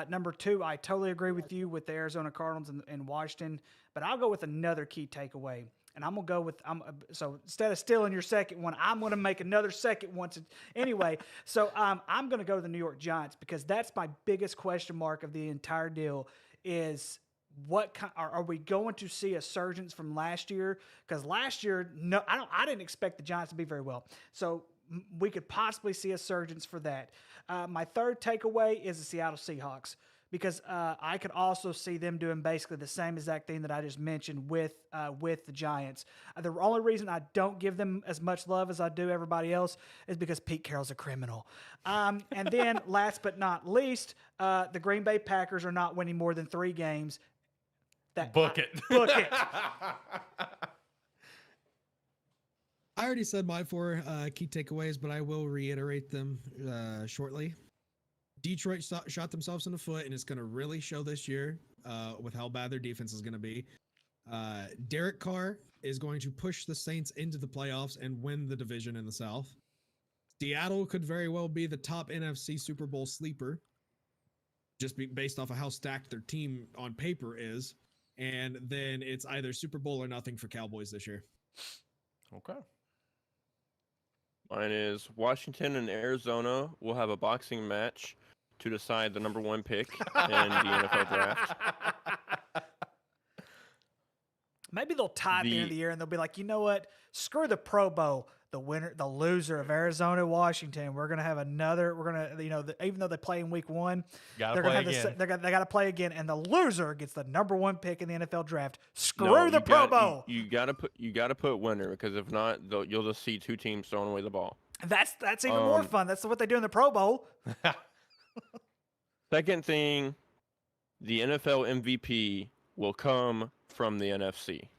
Number 2, I totally agree with you with the Arizona Cardinals and Washington, but I'll go with another key takeaway. And I'm going to go with so instead of stealing your second one, I'm going to make another second one. Anyway, so I'm going to go to the New York Giants because that's my biggest question mark of the entire deal is – are we going to see a surgence from last year? Because last year, no, I didn't expect the Giants to be very well. So we could possibly see a surgence for that. My third takeaway is the Seattle Seahawks because I could also see them doing basically the same exact thing that I just mentioned with the Giants. The only reason I don't give them as much love as I do everybody else is because Pete Carroll's a criminal. And then last but not least, the Green Bay Packers are not winning more than 3 games. Book it. Book it. I already said my 4 key takeaways, but I will reiterate them shortly. Detroit shot themselves in the foot, and it's going to really show this year with how bad their defense is going to be. Derek Carr is going to push the Saints into the playoffs and win the division in the South. Seattle could very well be the top NFC Super Bowl sleeper, just based off of how stacked their team on paper is. And then it's either Super Bowl or nothing for Cowboys this year. Okay. Mine is Washington and Arizona will have a boxing match to decide the number 1 pick in the NFL draft. Maybe they'll tie at the end of the year and they'll be like, you know what? Screw the Pro Bowl. The loser of Arizona, Washington. We're gonna have another. We're gonna, even though they play in week 1, they got to play again, and the loser gets the number 1 pick in the NFL draft. Screw the Pro Bowl. You gotta put winner because if not, you'll just see 2 teams throwing away the ball. That's even more fun. That's what they do in the Pro Bowl. Second thing, the NFL MVP will come from the NFC.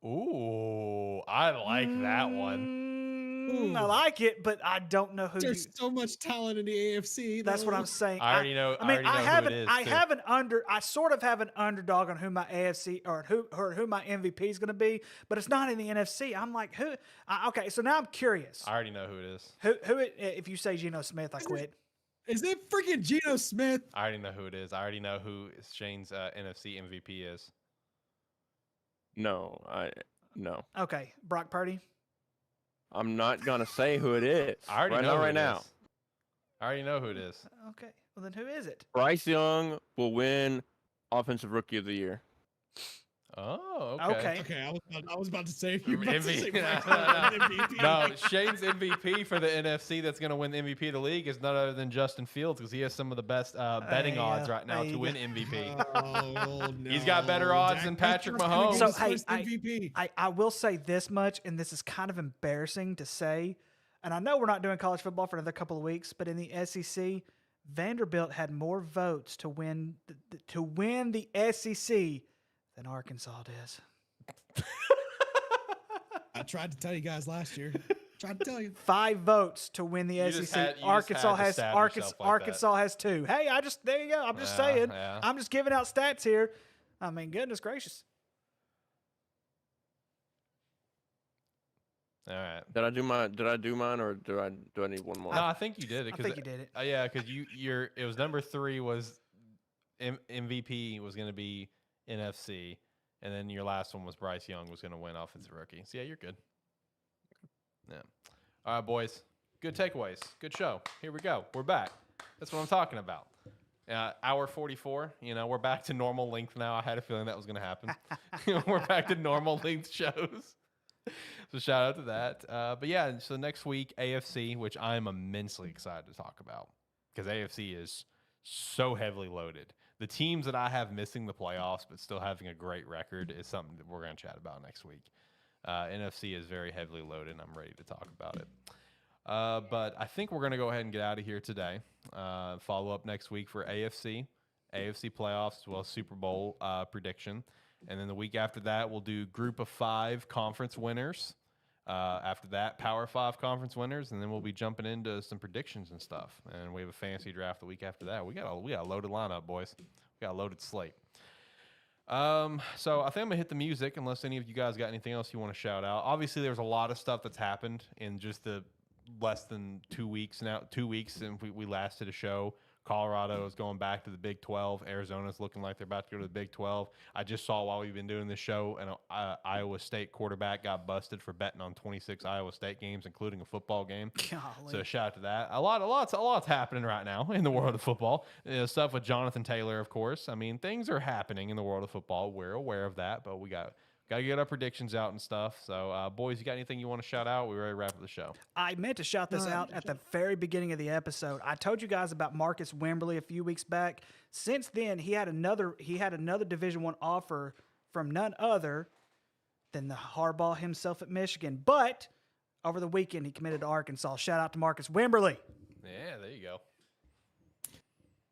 Ooh, I like that one. I like it, but I don't know who. There's so much talent in the AFC. That's what I'm saying. I already know. I sort of have an underdog on who my AFC or who my MVP is going to be, but it's not in the NFC. I'm like, who? Okay, so now I'm curious. I already know who it is. If you say Geno Smith, I quit. Is it freaking Geno Smith? I already know who it is. I already know who Shane's NFC MVP is. No. Okay, Brock Purdy. I'm not gonna say who it is. I already know right now. I already know who it is. Okay, well then who is it? Bryce Young will win Offensive Rookie of the Year. Oh, okay. Okay, I was about to say you MVP. No, Shane's MVP for the NFC that's going to win the MVP of the league is none other than Justin Fields because he has some of the best betting odds right now to win MVP. Oh, no. He's got better odds than Patrick Mahomes. So I will say this much, and this is kind of embarrassing to say, and I know we're not doing college football for another couple of weeks, but in the SEC, Vanderbilt had more votes to win the SEC than Arkansas does. I tried to tell you guys last year. Tried to tell you. 5 votes to win the SEC. Arkansas has 2. Hey, there you go. I'm just saying. Yeah. I'm just giving out stats here. I mean, goodness gracious. All right. Did I do mine or do I need one more? No, I think you did it. I think you did it. Yeah, because it was number 3 was MVP was going to be NFC, and then your last one was Bryce Young was going to win Offensive Rookie. So yeah, you're good. Yeah. All right, boys. Good takeaways. Good show. Here we go. We're back. That's what I'm talking about. Hour 44. We're back to normal length now. I had a feeling that was going to happen. We're back to normal length shows. So shout out to that. But yeah, so next week, AFC, which I'm immensely excited to talk about because AFC is so heavily loaded. The teams that I have missing the playoffs but still having a great record is something that we're going to chat about next week. NFC is very heavily loaded, and I'm ready to talk about it. But I think we're going to go ahead and get out of here today. Follow up next week for AFC playoffs, as well as Super Bowl prediction. And then the week after that, we'll do Group of 5 conference winners. After that, Power 5 conference winners, and then we'll be jumping into some predictions and stuff. And we have a fantasy draft the week after that. We got a loaded lineup, boys. We got a loaded slate. So I think I'm gonna hit the music unless any of you guys got anything else you want to shout out. Obviously, there's a lot of stuff that's happened in just the less than 2 weeks now. 2 weeks since we last did a show. Colorado is going back to the Big 12. Arizona's looking like they're about to go to the Big 12. I just saw while we've been doing this show, an Iowa State quarterback got busted for betting on 26 Iowa State games, including a football game. Golly. So shout out to that. A lot's happening right now in the world of football. Stuff with Jonathan Taylor, of course. I mean, things are happening in the world of football. We're aware of that, but we got to get our predictions out and stuff. So, boys, you got anything you want to shout out? We're ready to wrap up the show. I meant to shout this out at the very beginning of the episode. I told you guys about Marcus Wimberly a few weeks back. Since then, he had another Division I offer from none other than the Harbaugh himself at Michigan. But over the weekend, he committed to Arkansas. Shout out to Marcus Wimberly. Yeah, there you go.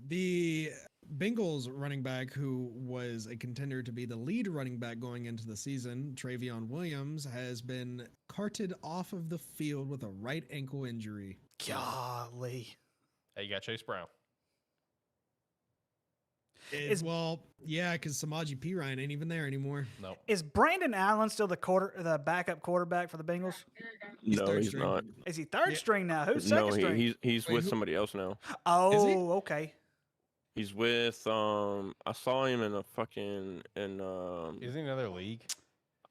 The Bengals running back, who was a contender to be the lead running back going into the season, Travion Williams, has been carted off of the field with a right ankle injury. Golly. Hey, you got Chase Brown. Well, yeah, because Samaje Perine ain't even there anymore. No. Is Brandon Allen still the backup quarterback for the Bengals? No, he's not. Is he third string now? Who's second No, string? he's with somebody else now. Oh, okay. He's with I saw him in a fucking Is he in another league?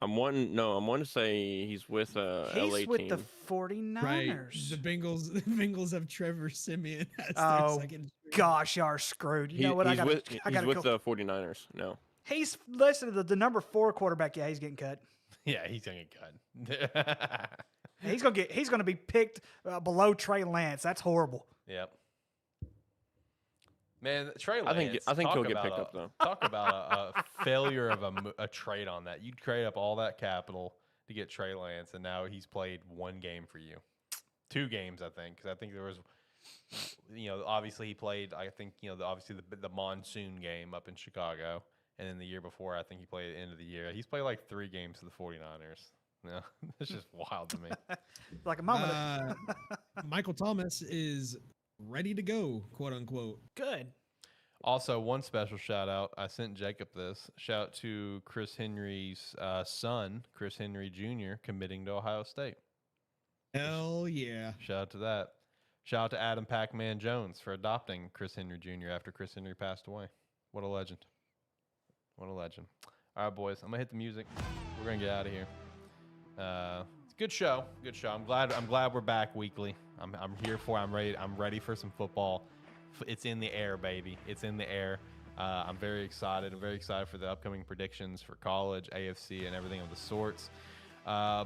I'm wanting to say he's with a LA He's with team. the 49ers. Right. The Bengals have Trevor Siemian as their Oh, second string. gosh, you're screwed. You know what? He's I with got the 49ers. No. He's listen to the number 4 quarterback. Yeah, he's getting cut. Yeah, he's gonna get cut. He's gonna be picked below Trey Lance. That's horrible. Yep. Man, Trey Lance. I think he'll get talk picked about up though. Talk about a failure of a trade on that. You'd trade up all that capital to get Trey Lance, and now he's played 1 game for you, 2 games, I think. Because I think there was, obviously he played. I think obviously the monsoon game up in Chicago, and then the year before, I think he played at the end of the year. He's played like 3 games for the 49ers. Yeah, it's just wild to me. Like a moment. Michael Thomas is ready to go, quote unquote. Good. Also, one special shout out. I sent Jacob this. Shout out to Chris Henry's son, Chris Henry Jr., committing to Ohio State. Hell yeah. Shout out to that. Shout out to Adam Pac-Man Jones for adopting Chris Henry Jr. after Chris Henry passed away. What a legend. What a legend. All right, boys. I'm going to hit the music. We're going to get out of here. It's a good show. Good show. I'm glad we're back weekly. I'm here for it. I'm ready for some football. It's in the air, baby. It's in the air. I'm very excited. I'm very excited for the upcoming predictions for college, AFC, and everything of the sorts.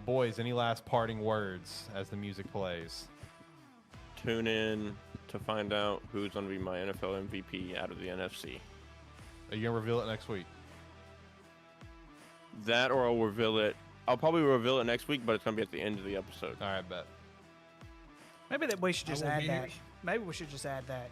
Boys, any last parting words as the music plays? Tune in to find out who's going to be my NFL MVP out of the NFC. Are you going to reveal it next week? That or I'll reveal it. I'll probably reveal it next week, but it's going to be at the end of the episode. All right, bet. Maybe that we should just I will add be that. here. Maybe we should just add that.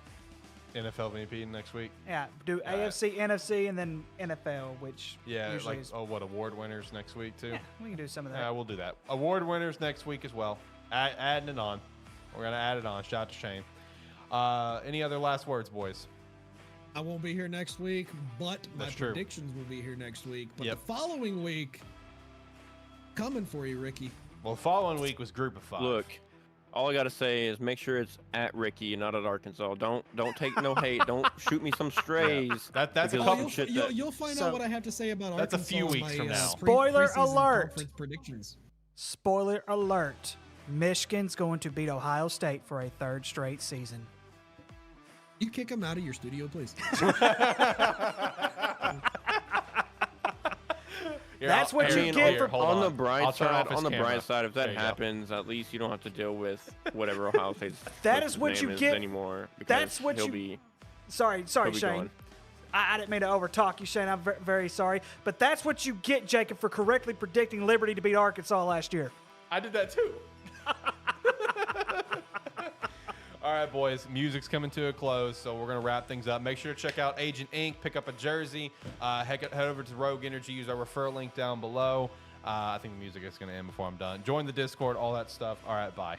NFL MVP next week? Yeah, do All right. AFC, NFC, and then NFL, which Yeah, usually like, is. award winners next week, too? Yeah, we can do some of that. Yeah, we'll do that. Award winners next week as well. Adding it on. We're going to add it on. Shout out to Shane. Any other last words, boys? I won't be here next week, but my That's true. predictions will be here next week. But Yep. the following week, coming for you, Ricky. Well, the following week was Group of 5. Look, all I got to say is make sure it's at Ricky, not at Arkansas. Don't take no hate. Don't shoot me some strays. That's a because couple you'll, shit you'll, that- you'll find So- out what I have to say about That's a Arkansas. few in weeks my, from now. Spoiler preseason alert. conference predictions. Spoiler alert. Michigan's going to beat Ohio State for a 3rd straight season. You kick him out of your studio, please. That's what you get for- on the bright side. On If that happens, at least you don't have to deal with whatever Ohio State's That coach's is what name you is get- anymore. that's because what he'll you- be Sorry, he'll be Shane. gone. I didn't mean to overtalk you, Shane. I'm very sorry. But that's what you get, Jacob, for correctly predicting Liberty to beat Arkansas last year. I did that too. All right, boys. Music's coming to a close, so we're going to wrap things up. Make sure to check out Agent Inc. Pick up a jersey. Head over to Rogue Energy. Use our referral link down below. I think the music is going to end before I'm done. Join the Discord, all that stuff. All right, bye.